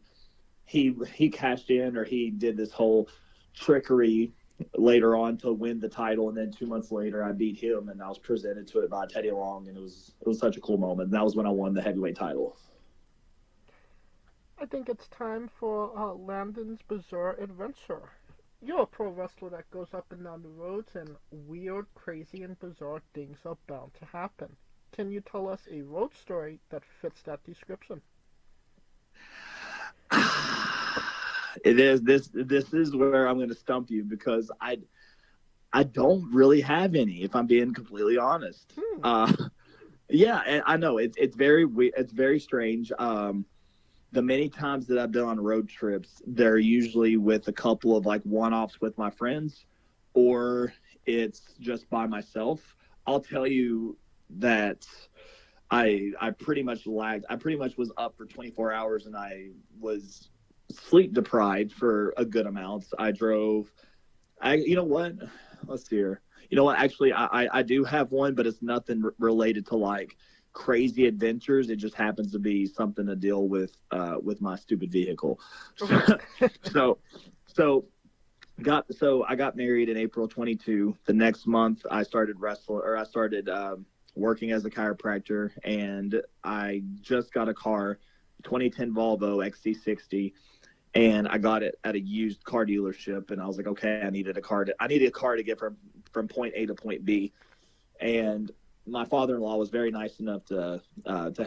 Speaker 13: he cashed in, or he did this whole trickery later on to win the title, and then 2 months later I beat him and I was presented to it by Teddy Long, and it was such a cool moment. And that was when I won the heavyweight title.
Speaker 14: I think it's time for Landon's Bizarre Adventure. You're a pro wrestler that goes up and down the roads, and weird, crazy, and bizarre things are bound to happen. Can you tell us a road story that fits that description?
Speaker 13: It is this is where I'm going to stump you, because I don't really have any, if I'm being completely honest. Yeah, I know it's very strange. The many times that I've been on road trips, they're usually with a couple of like one-offs with my friends, or it's just by myself. I'll tell you that I pretty much lagged. I pretty much was up for 24 hours, and I was sleep deprived for a good amount. You know what? Let's see here. You know what? Actually, I do have one, but it's nothing related to like crazy adventures. It just happens to be something to deal with my stupid vehicle. So I got married in April 22. The next month I started working as a chiropractor, and I just got a car, 2010 Volvo XC60, and I got it at a used car dealership. And I was like, okay, I needed a car to get from point A to point B. And my father-in-law was very nice enough to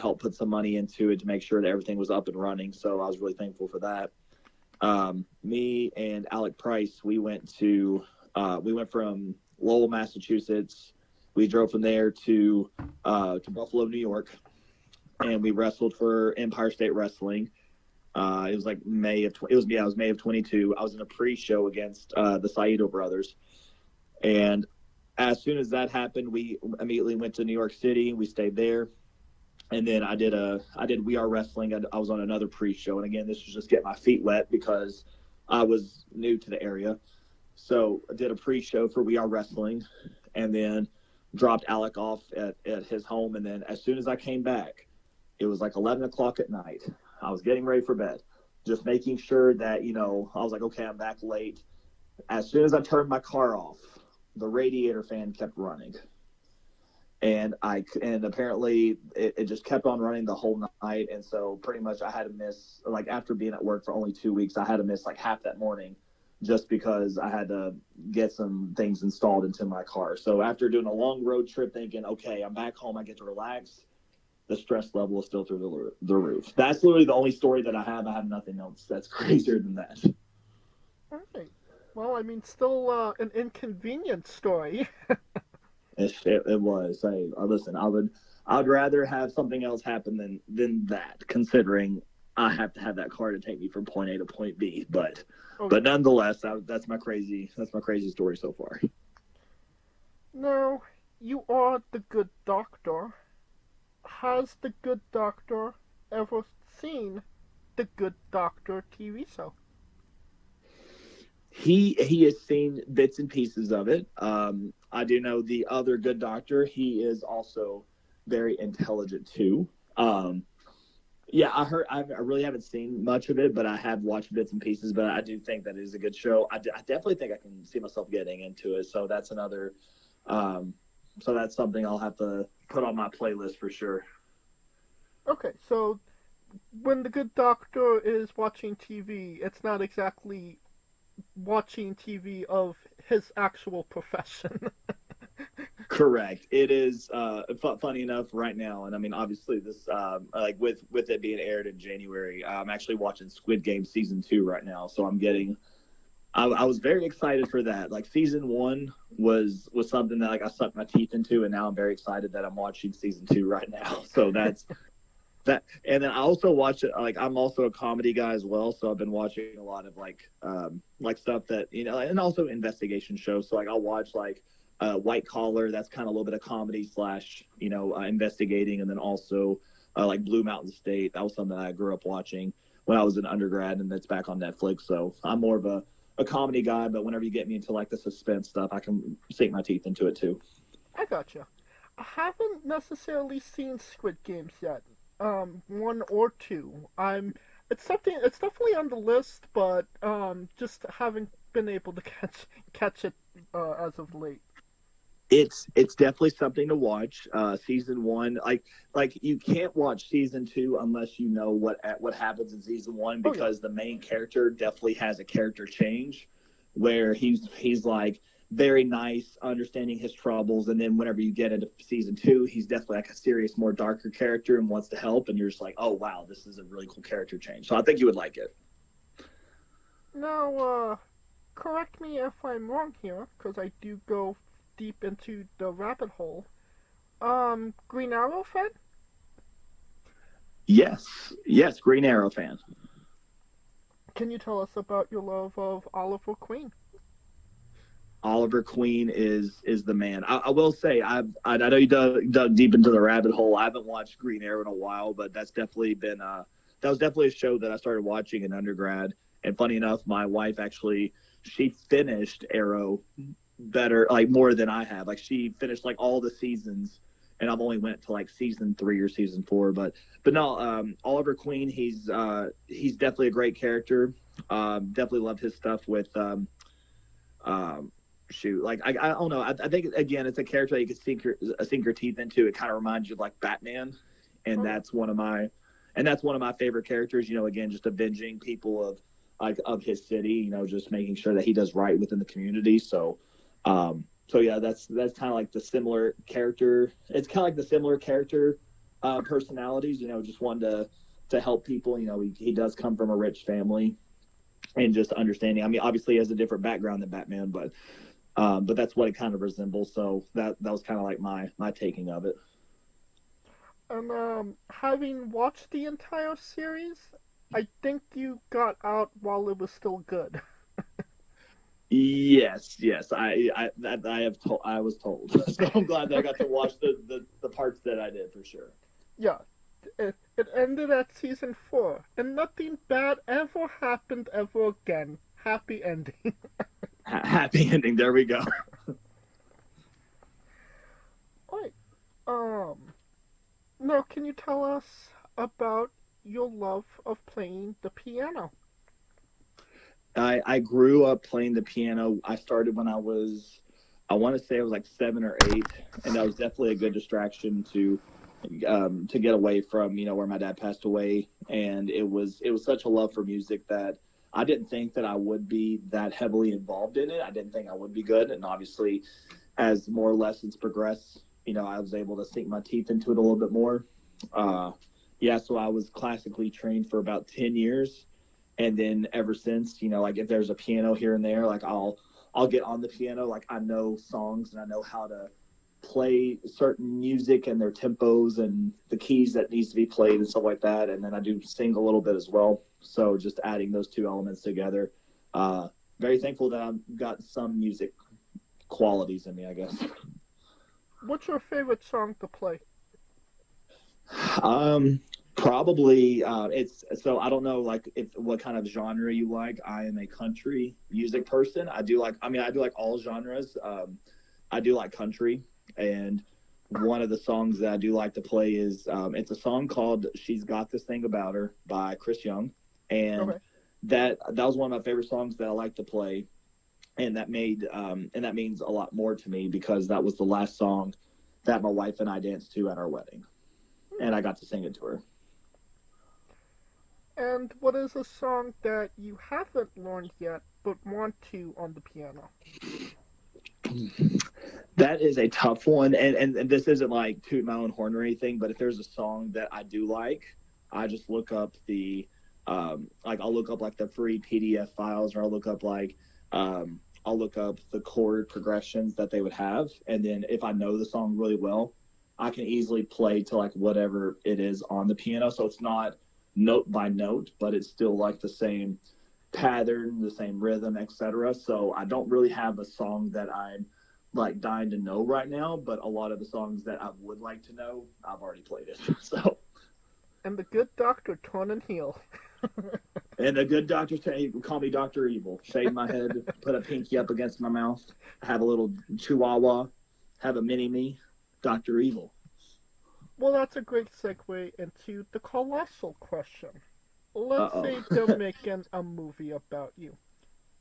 Speaker 13: help put some money into it to make sure that everything was up and running. So I was really thankful for that. Me and Alec Price, we went from Lowell, Massachusetts. We drove from there to Buffalo, New York, and we wrestled for Empire State Wrestling. It was like May of 22. I was in a pre-show against the Saito brothers, and as soon as that happened, we immediately went to New York City. We stayed there, and then I did We Are Wrestling. I was on another pre-show, and again, this was just getting my feet wet because I was new to the area. So I did a pre-show for We Are Wrestling, and then dropped Alec off at his home. And then as soon as I came back, it was like 11 o'clock at night. I was getting ready for bed, just making sure that, I was like, okay, I'm back late. As soon as I turned my car off, the radiator fan kept running. And apparently it just kept on running the whole night. And so pretty much I had to miss, like after being at work for only 2 weeks, I had to miss like half that morning just because I had to get some things installed into my car. So after doing a long road trip thinking, okay, I'm back home, I get to relax, the stress level is still through the roof. That's literally the only story that I have. I have nothing else that's crazier than that.
Speaker 14: All right. Well, I mean, still an inconvenient story.
Speaker 13: It was. Hey, listen, I'd rather have something else happen than that, considering I have to have that car to take me from point A to point B. But nonetheless, that's my crazy story so far.
Speaker 14: Now, you are the Good Doctor. Has the Good Doctor ever seen the Good Doctor TV show?
Speaker 13: He has seen bits and pieces of it. I do know the other Good Doctor. He is also very intelligent too. Yeah, I really haven't seen much of it, but I have watched bits and pieces. But I do think that it is a good show. I definitely think I can see myself getting into it. So that's another. So that's something I'll have to put on my playlist for sure.
Speaker 14: Okay, so when the Good Doctor is watching TV, it's not exactly watching TV of his actual profession.
Speaker 13: Correct. It is funny enough right now, and I mean obviously this like with it being aired in January, I'm actually watching Squid Game season 2 right now, so I was very excited for that. Like season 1 was something that like I sucked my teeth into, and now I'm very excited that I'm watching season 2 right now. So that's that. And then I also watch it, like I'm also a comedy guy as well, so I've been watching a lot of like stuff that and also investigation shows. So like I'll watch like White Collar, that's kind of a little bit of comedy slash, investigating. And then also like Blue Mountain State. That was something that I grew up watching when I was an undergrad, and that's back on Netflix. So I'm more of a comedy guy, but whenever you get me into like the suspense stuff, I can sink my teeth into it too.
Speaker 14: I gotcha. I haven't necessarily seen Squid Games yet. One or two. It's definitely on the list, but just haven't been able to catch it as of late.
Speaker 13: It's definitely something to watch. Season one, like you can't watch season two unless you know what happens in season one, because the main character definitely has a character change where he's like very nice, understanding his troubles, and then whenever you get into season two, he's definitely like a serious, more darker character and wants to help, and you're just like, oh wow, this is a really cool character change. So I think you would like it.
Speaker 14: Now, correct me if I'm wrong here, because I do go deep into the rabbit hole. Green Arrow fan?
Speaker 13: Yes, Green Arrow fan.
Speaker 14: Can you tell us about your love of Oliver Queen?
Speaker 13: Oliver Queen is the man. I will say, I know you dug deep into the rabbit hole. I haven't watched Green Arrow in a while, but that's definitely been that was definitely a show that I started watching in undergrad. And funny enough, my wife she finished Arrow better, like more than I have. Like she finished like all the seasons, and I've only went to like season 3 or season 4. But no, Oliver Queen, he's definitely a great character. Definitely loved his stuff with like I don't know. I think again, it's a character that you can sink your teeth into. It kind of reminds you of like Batman, and that's one of my favorite characters. Again, just avenging people of his city. Just making sure that he does right within the community. So yeah, that's kind of like the similar character. It's kind of like the similar character personalities. Just one to help people. He does come from a rich family, and just understanding. I mean, obviously he has a different background than Batman, but that's what it kind of resembles. So that was kind of like my taking of it.
Speaker 14: And having watched the entire series, I think you got out while it was still good.
Speaker 13: Yes, I was told. So I'm glad that I got to watch the parts that I did, for sure.
Speaker 14: Yeah, it ended at season 4, and nothing bad ever happened ever again. Happy ending.
Speaker 13: Happy ending. There we go.
Speaker 14: Alright. Now, can you tell us about your love of playing the piano?
Speaker 13: I grew up playing the piano. I started when I want to say I was like 7 or 8, and that was definitely a good distraction to get away from, where my dad passed away. And it was such a love for music that I didn't think that I would be that heavily involved in it. I didn't think I would be good. And obviously, as more lessons progress, I was able to sink my teeth into it a little bit more. So I was classically trained for about 10 years. And then ever since, like if there's a piano here and there, like I'll get on the piano. Like I know songs and I know how to play certain music and their tempos and the keys that needs to be played and stuff like that. And then I do sing a little bit as well. So just adding those two elements together. Very thankful that I've got some music qualities in me, I guess.
Speaker 14: What's your favorite song to play?
Speaker 13: Probably it's so I don't know like what kind of genre you like. I am a country music person. I do like all genres. I do like country, and one of the songs that I do like to play is it's a song called "She's Got This Thing About Her" by Chris Young, and that was one of my favorite songs that I like to play, and that means a lot more to me because that was the last song that my wife and I danced to at our wedding, and I got to sing it to her.
Speaker 14: And what is a song that you haven't learned yet but want to on the piano?
Speaker 13: That is a tough one, and this isn't like toot my own horn or anything, but if there's a song that I do like, I just look up I'll look up like the free PDF files, or I'll look up the chord progressions that they would have, and then if I know the song really well, I can easily play to like whatever it is on the piano. So it's not note by note, but it's still like the same pattern, the same rhythm, etc. So I don't really have a song that I'm like dying to know right now, but a lot of the songs that I would like to know, I've already played it. So.
Speaker 14: And the good doctor torn and heal.
Speaker 13: And the good doctor call me Dr. Evil. Shave my head, put a pinky up against my mouth, have a little chihuahua, have a mini-me, Dr. Evil.
Speaker 14: Well, that's a great segue into the colossal question. Let's say they're making a movie about you.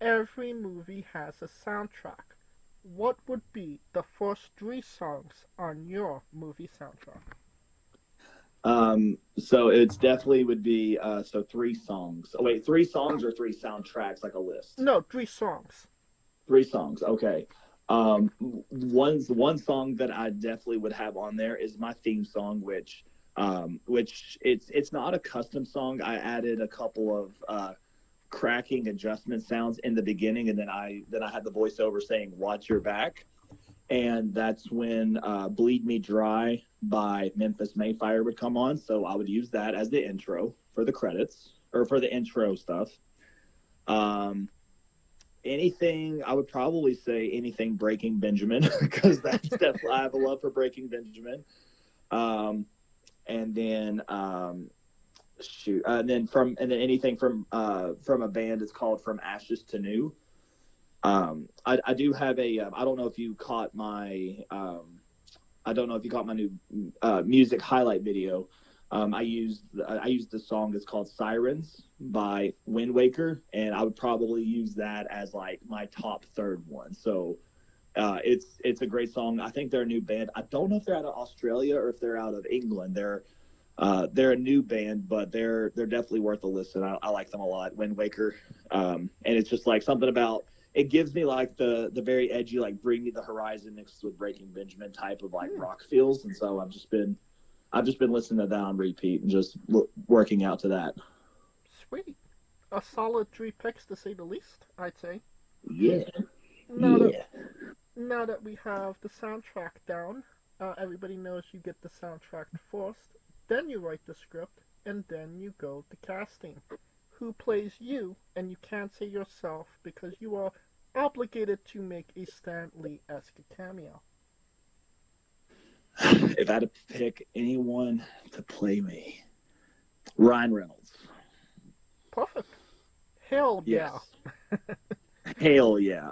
Speaker 14: Every movie has a soundtrack. What would be the first 3 songs on your movie soundtrack?
Speaker 13: So it's definitely would be 3 songs. Oh wait, 3 songs or 3 soundtracks, like a list?
Speaker 14: No, 3 songs.
Speaker 13: 3 songs. Okay. One song that I definitely would have on there is my theme song, which it's not a custom song. I added a couple of cracking adjustment sounds in the beginning, and then I had the voiceover saying "Watch Your Back," and that's when "Bleed Me Dry" by Memphis Mayfire would come on. So I would use that as the intro for the credits or for the intro stuff. Anything, I would probably say anything Breaking Benjamin, because that's definitely, I have a love for Breaking Benjamin. And then anything from a band is called From Ashes to New. I do have a I don't know if you caught my new music highlight video. I used the song that's called Sirens by Wind Waker, and I would probably use that as like my top 3rd one. So it's a great song. I think they're a new band. I don't know if they're out of Australia or if they're out of England. They're a new band, but they're definitely worth a listen. I like them a lot, Wind Waker. And it's just like something about, it gives me like the very edgy, like Bring Me the Horizon mixed with Breaking Benjamin type of like rock feels. And so I've just been listening to that on repeat and just working out to that.
Speaker 14: Sweet. A solid 3 picks, to say the least, I'd say.
Speaker 13: Yeah.
Speaker 14: Now that we have the soundtrack down, everybody knows you get the soundtrack first, then you write the script, and then you go to casting. Who plays you, and you can't say yourself because you are obligated to make a Stan Lee-esque cameo.
Speaker 13: If I had to pick anyone to play me, Ryan Reynolds.
Speaker 14: Perfect. Hell
Speaker 13: yes.
Speaker 14: Yeah.
Speaker 13: Hell yeah.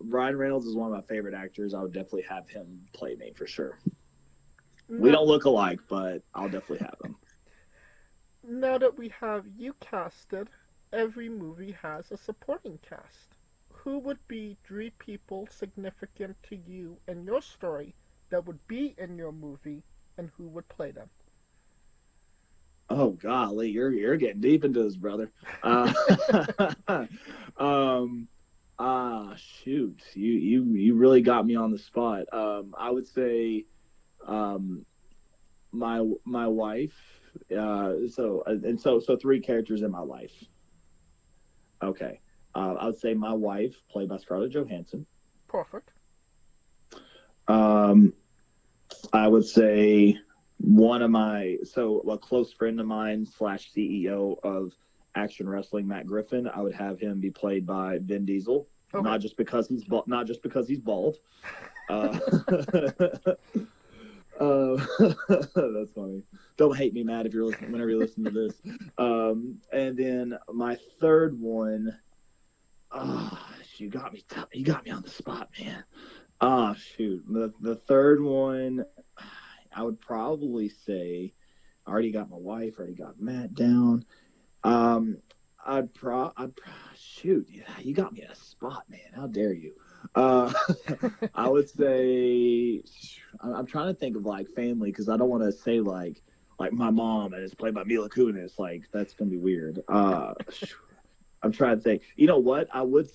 Speaker 13: Ryan Reynolds is one of my favorite actors. I would definitely have him play me for sure. We don't look alike, but I'll definitely have him.
Speaker 14: Now that we have you casted, every movie has a supporting cast. Who would be 3 people significant to you and your story that would be in your movie, and who would play them?
Speaker 13: Oh golly, you're getting deep into this, brother. Shoot, you really got me on the spot. I would say, my wife. So 3 characters in my life. Okay, I would say my wife, played by Scarlett Johansson.
Speaker 14: Perfect.
Speaker 13: I would say a close friend of mine / CEO of Action Wrestling, Matt Griffin. I would have him be played by Vin Diesel,
Speaker 14: okay.
Speaker 13: not just because he's bald. That's funny. Don't hate me, Matt, if you're listening. Whenever you listen to this, and then my 3rd one. You got me on the spot, man. Shoot. The 3rd one, I would probably say, I already got my wife, already got Matt down. Shoot, you got me in a spot, man. How dare you? I would say, I'm trying to think of like family, because I don't want to say like my mom and it's played by Mila Kunis. Like that's gonna be weird. I'm trying to think. You know what? I would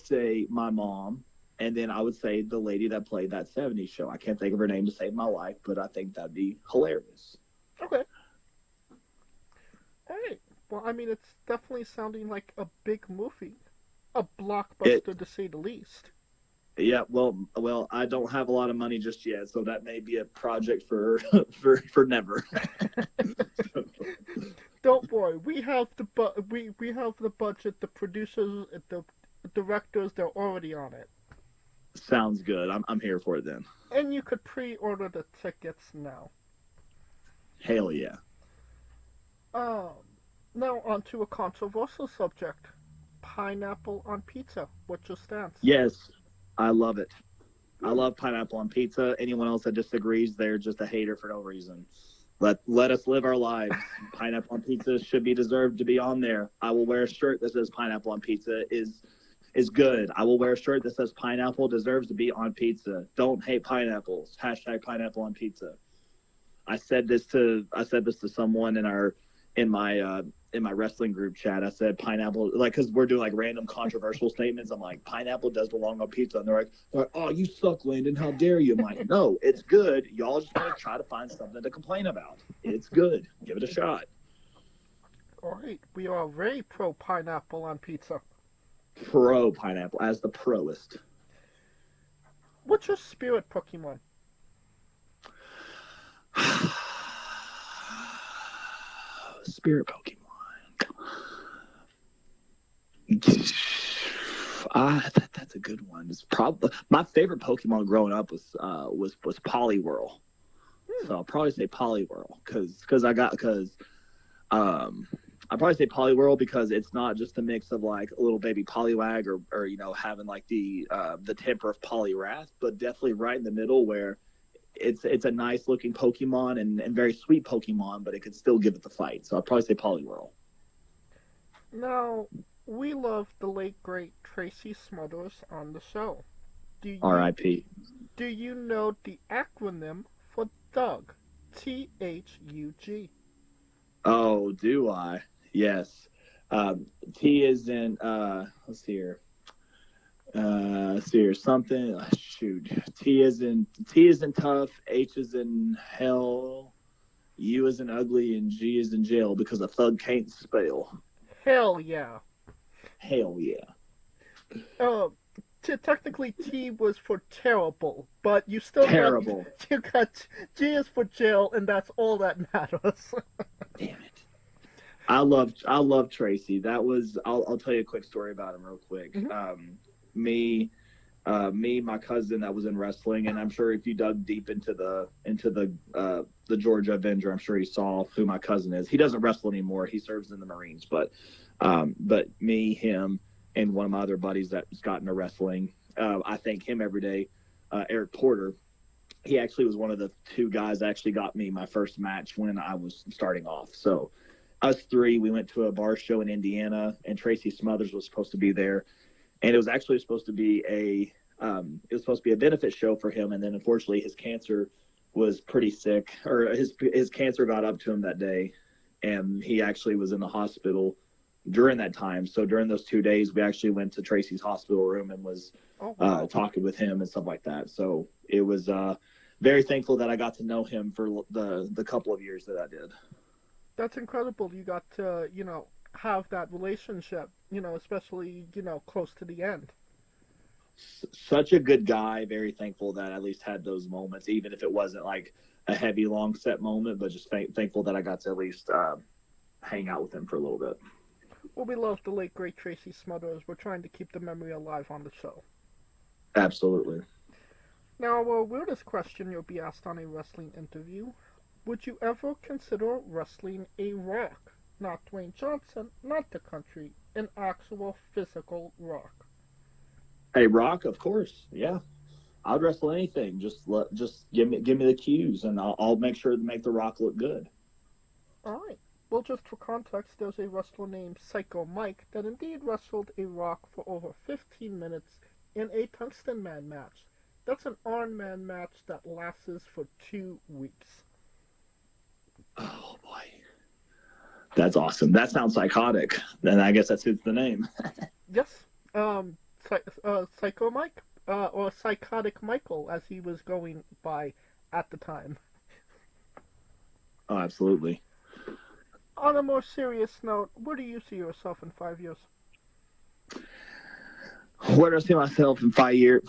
Speaker 13: say my mom, and then I would say the lady that played that 70s show. I can't think of her name to save my life, but I think that'd be hilarious.
Speaker 14: Okay. All right. Well, I mean, it's definitely sounding like a big movie, a blockbuster to say the least.
Speaker 13: Yeah. Well, I don't have a lot of money just yet, so that may be a project for never.
Speaker 14: Don't worry, we have the budget, the producers, the directors. They're already on it.
Speaker 13: Sounds good. I'm here for it then.
Speaker 14: And you could pre-order the tickets now.
Speaker 13: Hell yeah.
Speaker 14: Now on to a controversial subject. Pineapple on pizza. What's your stance?
Speaker 13: Yes, I love it. I love pineapple on pizza. Anyone else that disagrees, they're just a hater for no reason. Let us live our lives. Pineapple on pizza should be deserved to be on there. I will wear a shirt that says pineapple on pizza is good. I will wear a shirt that says pineapple deserves to be on pizza. Don't hate pineapples. # pineapple on pizza. I said this to someone in my wrestling group chat. I said pineapple, like, because we're doing like random controversial statements. I'm like, pineapple does belong on pizza. And they're like, oh, you suck, Landon. How dare you? I'm like, no, it's good. Y'all just want to try to find something to complain about. It's good. Give it a shot.
Speaker 14: All right. We are very pro pineapple on pizza.
Speaker 13: Pro pineapple, as the proest.
Speaker 14: What's your spirit Pokemon?
Speaker 13: Spirit Pokemon. That's a good one. It's probably my favorite Pokemon growing up was Poliwhirl. So I'll probably say Poliwhirl because I'd probably say Poliwhirl because it's not just a mix of like a little baby Poliwag or having like the temper of Poliwrath, but definitely right in the middle where it's a nice looking Pokemon and very sweet Pokemon, but it could still give it the fight. So I'd probably say Poliwhirl. Now,
Speaker 14: we love the late great Tracy Smothers on the show.
Speaker 13: R.I.P.
Speaker 14: Do you know the acronym for Doug? THUG.
Speaker 13: Oh, do I? Yes. T is in let's see here. Something. Shoot. T is in tough. H is in hell. U is in ugly, and G is in jail because a thug can't spell.
Speaker 14: Hell yeah.
Speaker 13: Hell yeah.
Speaker 14: Technically T was for terrible, but you still
Speaker 13: terrible.
Speaker 14: You got G is for jail, and that's all that matters.
Speaker 13: Damn it. I love Tracy. That was I'll tell you a quick story about him real quick.
Speaker 14: Mm-hmm.
Speaker 13: Me, my cousin that was in wrestling, and I'm sure if you dug deep into the Georgia Avenger, I'm sure you saw who my cousin is. He doesn't wrestle anymore. He serves in the Marines, but me, him, and one of my other buddies that's gotten into wrestling, I thank him every day. Eric Porter. He actually was one of the two guys that actually got me my first match when I was starting off. So us three, we went to a bar show in Indiana, and Tracy Smothers was supposed to be there. And it was actually supposed to be a benefit show for him. And then unfortunately his cancer was pretty sick, or his cancer got up to him that day. And he actually was in the hospital during that time. So during those 2 days, we actually went to Tracy's hospital room and was talking with him and stuff like that. So it was very thankful that I got to know him for the couple of years that I did.
Speaker 14: That's incredible. You got to, have that relationship, especially, close to the end.
Speaker 13: Such a good guy. Very thankful that I at least had those moments, even if it wasn't like a heavy, long set moment, but just thankful that I got to at least hang out with him for a little bit.
Speaker 14: Well, we love the late, great Tracy Smothers. We're trying to keep the memory alive on the show.
Speaker 13: Absolutely.
Speaker 14: Now, our weirdest question you'll be asked on a wrestling interview. Would you ever consider wrestling a Rock? Not Dwayne Johnson, not the country, an actual physical Rock.
Speaker 13: A Rock, of course, yeah. I'd wrestle anything. Just give me the cues, and I'll make sure to make the Rock look good.
Speaker 14: All right. Well, just for context, there's a wrestler named Psycho Mike that indeed wrestled a Rock for over 15 minutes in a Tungsten Man match. That's an Iron Man match that lasts for 2 weeks.
Speaker 13: Oh, boy. That's awesome. That sounds psychotic. Then I guess that suits the name.
Speaker 14: Yes. Psycho Mike, or Psychotic Michael, as he was going by at the time.
Speaker 13: Oh, absolutely.
Speaker 14: On a more serious note, where do you see yourself in 5 years?
Speaker 13: Where do I see myself in 5 years?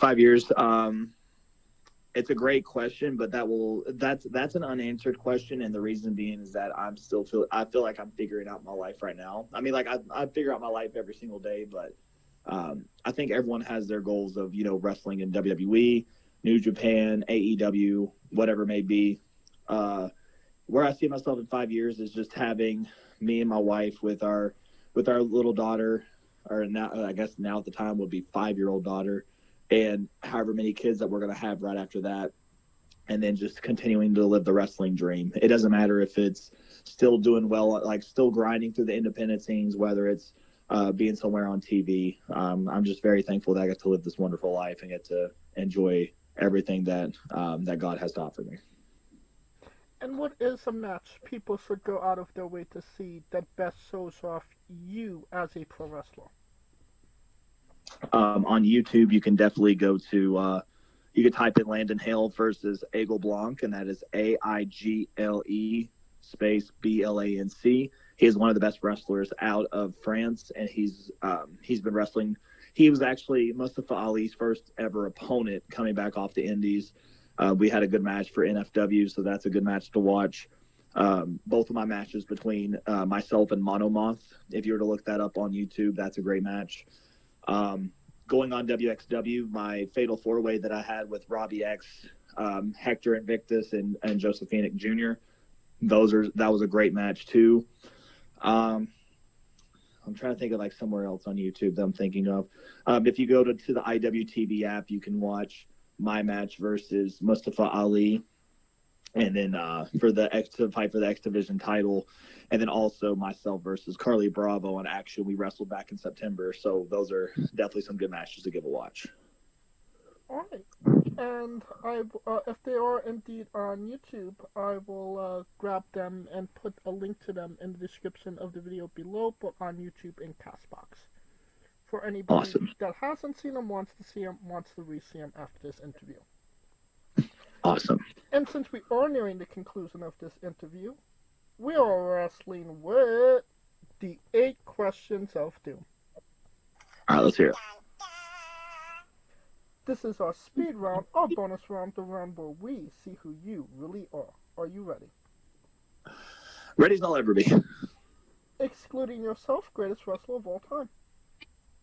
Speaker 13: It's a great question, but that's an unanswered question, and the reason being is that I feel like I'm figuring out my life right now. I mean, like I figure out my life every single day, but I think everyone has their goals of, wrestling in WWE, New Japan, AEW, whatever it may be. Where I see myself in 5 years is just having me and my wife with our little daughter, or now I guess now at the time would be 5-year-old daughter, and however many kids that we're going to have right after that, and then just continuing to live the wrestling dream. It doesn't matter if it's still doing well, like still grinding through the independent scenes, whether it's being somewhere on TV. I'm just very thankful that I get to live this wonderful life and get to enjoy everything that that God has to offer me.
Speaker 14: And what is a match people should go out of their way to see that best shows off you as a pro wrestler?
Speaker 13: On YouTube, you can definitely go to, you can type in Landon Hale versus Aigle Blanc, and that is AIGLE space BLANC. He is one of the best wrestlers out of France, and he's been wrestling. He was actually Mustafa Ali's first ever opponent coming back off the Indies. We had a good match for NFW, so that's a good match to watch. Both of my matches between myself and Monomoth, if you were to look that up on YouTube, that's a great match. Going on WXW, my fatal four-way that I had with Robbie X, Hector Invictus, and Joseph Phoenix Jr., that was a great match too. I'm trying to think of like somewhere else on YouTube that I'm thinking of. If you go to the IWTV app, you can watch my match versus Mustafa Ali, and then for the fight for the X Division title, and then also myself versus Carly Bravo on Action. We wrestled back in September, so those are definitely some good matches to give a watch.
Speaker 14: All right. And if they are indeed on YouTube, I will grab them and put a link to them in the description of the video below, but on YouTube and Castbox. For anybody that hasn't seen them, wants to see them, wants to re-see them after this interview.
Speaker 13: Awesome.
Speaker 14: And since we are nearing the conclusion of this interview, we are wrestling with the 8 questions of doom.
Speaker 13: All right, let's hear it.
Speaker 14: This is our speed round, our bonus round, the round where we see who you really are. Are you ready?
Speaker 13: Ready as I'll ever be.
Speaker 14: Excluding yourself, greatest wrestler of all time.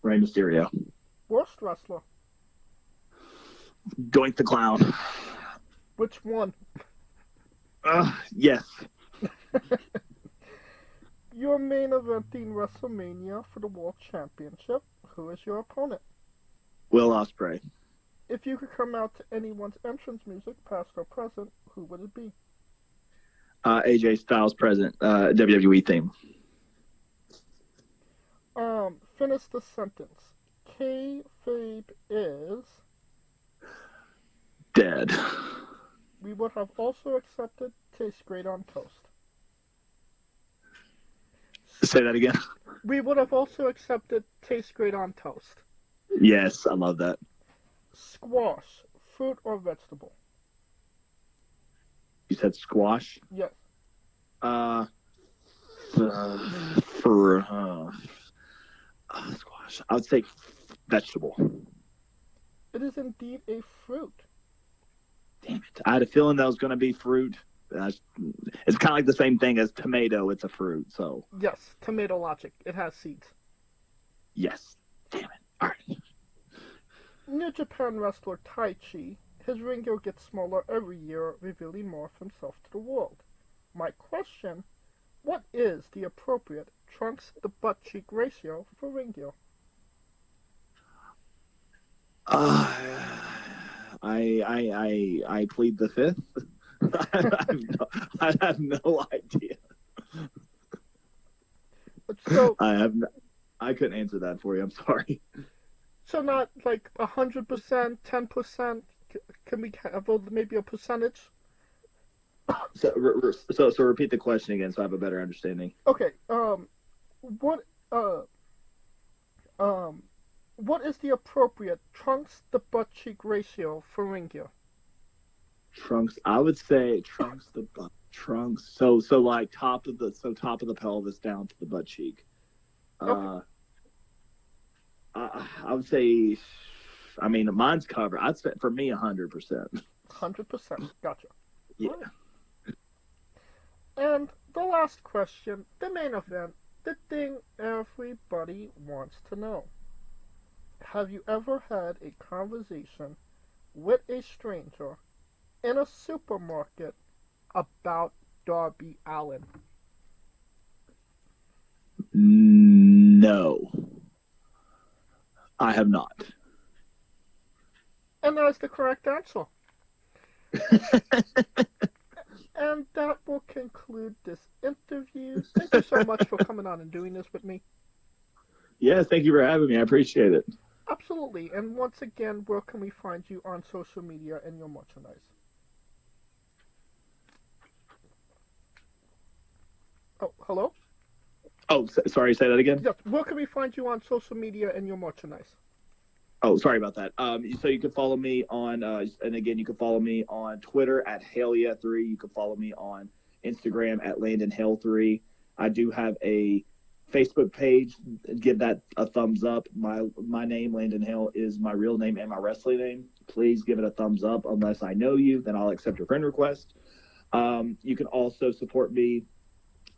Speaker 13: Rey Mysterio.
Speaker 14: Worst wrestler.
Speaker 13: Doink the Clown.
Speaker 14: Which one?
Speaker 13: Yes.
Speaker 14: Your main eventing WrestleMania for the World Championship. Who is your opponent?
Speaker 13: Will Ospreay.
Speaker 14: If you could come out to anyone's entrance music, past or present, who would it be?
Speaker 13: AJ Styles present. WWE theme.
Speaker 14: Finish the sentence. Kayfabe is...
Speaker 13: dead.
Speaker 14: We would have also accepted tastes great on toast.
Speaker 13: Say that again.
Speaker 14: We would have also accepted tastes great on toast.
Speaker 13: Yes, I love that.
Speaker 14: Squash, fruit or vegetable?
Speaker 13: You said squash?
Speaker 14: Yes.
Speaker 13: Squash. I would say vegetable.
Speaker 14: It is indeed a fruit.
Speaker 13: Damn it. I had a feeling that was going to be fruit. It's kind of like the same thing as tomato. It's a fruit, so.
Speaker 14: Yes, tomato logic. It has seeds.
Speaker 13: Yes. Damn it. All right.
Speaker 14: New Japan wrestler Tai Chi, his ring gear gets smaller every year, revealing more of himself to the world. My question, what is the appropriate trunks to butt cheek ratio for ring gear?
Speaker 13: I plead the fifth. I have no idea.
Speaker 14: So
Speaker 13: I couldn't answer that for you. I'm sorry.
Speaker 14: So not like 100%, 10%. Can we have maybe a percentage?
Speaker 13: So repeat the question again, so I have a better understanding.
Speaker 14: Okay. What is the appropriate trunks to butt cheek ratio for ring gear?
Speaker 13: Trunks. I would say trunks to butt. Trunks. So like top of the pelvis down to the butt cheek.
Speaker 14: Okay.
Speaker 13: I would say, I mean, mine's covered. I'd say for me 100%.
Speaker 14: 100%. Gotcha.
Speaker 13: Yeah.
Speaker 14: And the last question, the main event, the thing everybody wants to know. have you ever had a conversation with a stranger in a supermarket about Darby Allin?
Speaker 13: No, I have not.
Speaker 14: And that's the correct answer. And that will conclude this interview. Thank you so much for coming on and doing this with me.
Speaker 13: Yes, thank you for having me. I appreciate it.
Speaker 14: Absolutely. And once again, where can we find you on social media and your merchandise? Oh, hello?
Speaker 13: Oh, sorry, say that again?
Speaker 14: Yes, where can we find you on social media and your merchandise?
Speaker 13: Oh, sorry about that. So you can follow me on, and again, you can follow me on Twitter at Halea3. You can follow me on Instagram at Landon Hale3. I do have a Facebook page. Give that a thumbs up. My name, Landon Hale, is my real name and my wrestling name. Please give it a thumbs up. Unless I know you, then I'll accept your friend request. You can also support me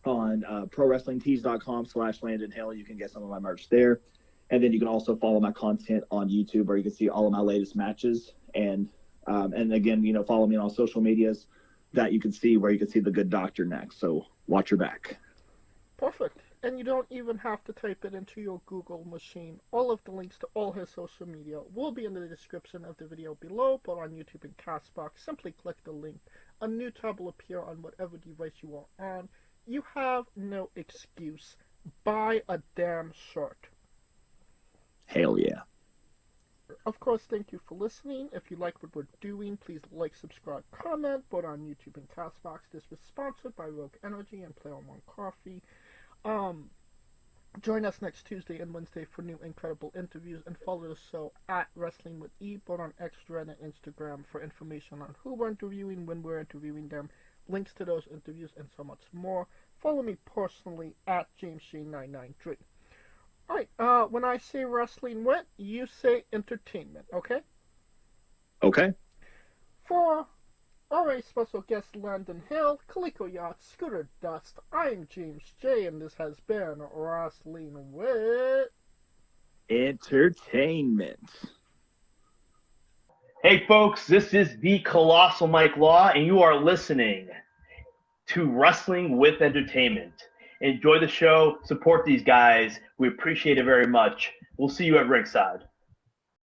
Speaker 13: on ProWrestlingTees.com/Landon Hale. You can get some of my merch there. And then you can also follow my content on YouTube, where you can see all of my latest matches. And again, follow me on all social medias that you can see, where you can see the Good Doctor next. So watch your back.
Speaker 14: Perfect. And you don't even have to type it into your Google machine. All of the links to all his social media will be in the description of the video below, but on YouTube and Castbox, simply click the link. A new tab will appear on whatever device you are on. You have no excuse. Buy a damn shirt.
Speaker 13: Hell yeah.
Speaker 14: Of course, thank you for listening. If you like what we're doing, please like, subscribe, comment, both on YouTube and Castbox. This was sponsored by Rogue Energy and Play on One Coffee. Join us next Tuesday and Wednesday for new incredible interviews, and follow the show at Wrestling with E, both on Extra and Instagram, for information on who we're interviewing, when we're interviewing them, links to those interviews, and so much more. Follow me personally at JamesJ993. Alright, when I say wrestling with, you say entertainment, okay?
Speaker 13: Okay.
Speaker 14: For our special guest Landon Hale, Calico Yacht, Scooter Dust, I'm James J, and this has been Wrestling with
Speaker 13: Entertainment.
Speaker 4: Hey folks, this is the Colossal Mike Law, and you are listening to Wrestling with Entertainment. Enjoy the show, support these guys. We appreciate it very much. We'll see you at ringside.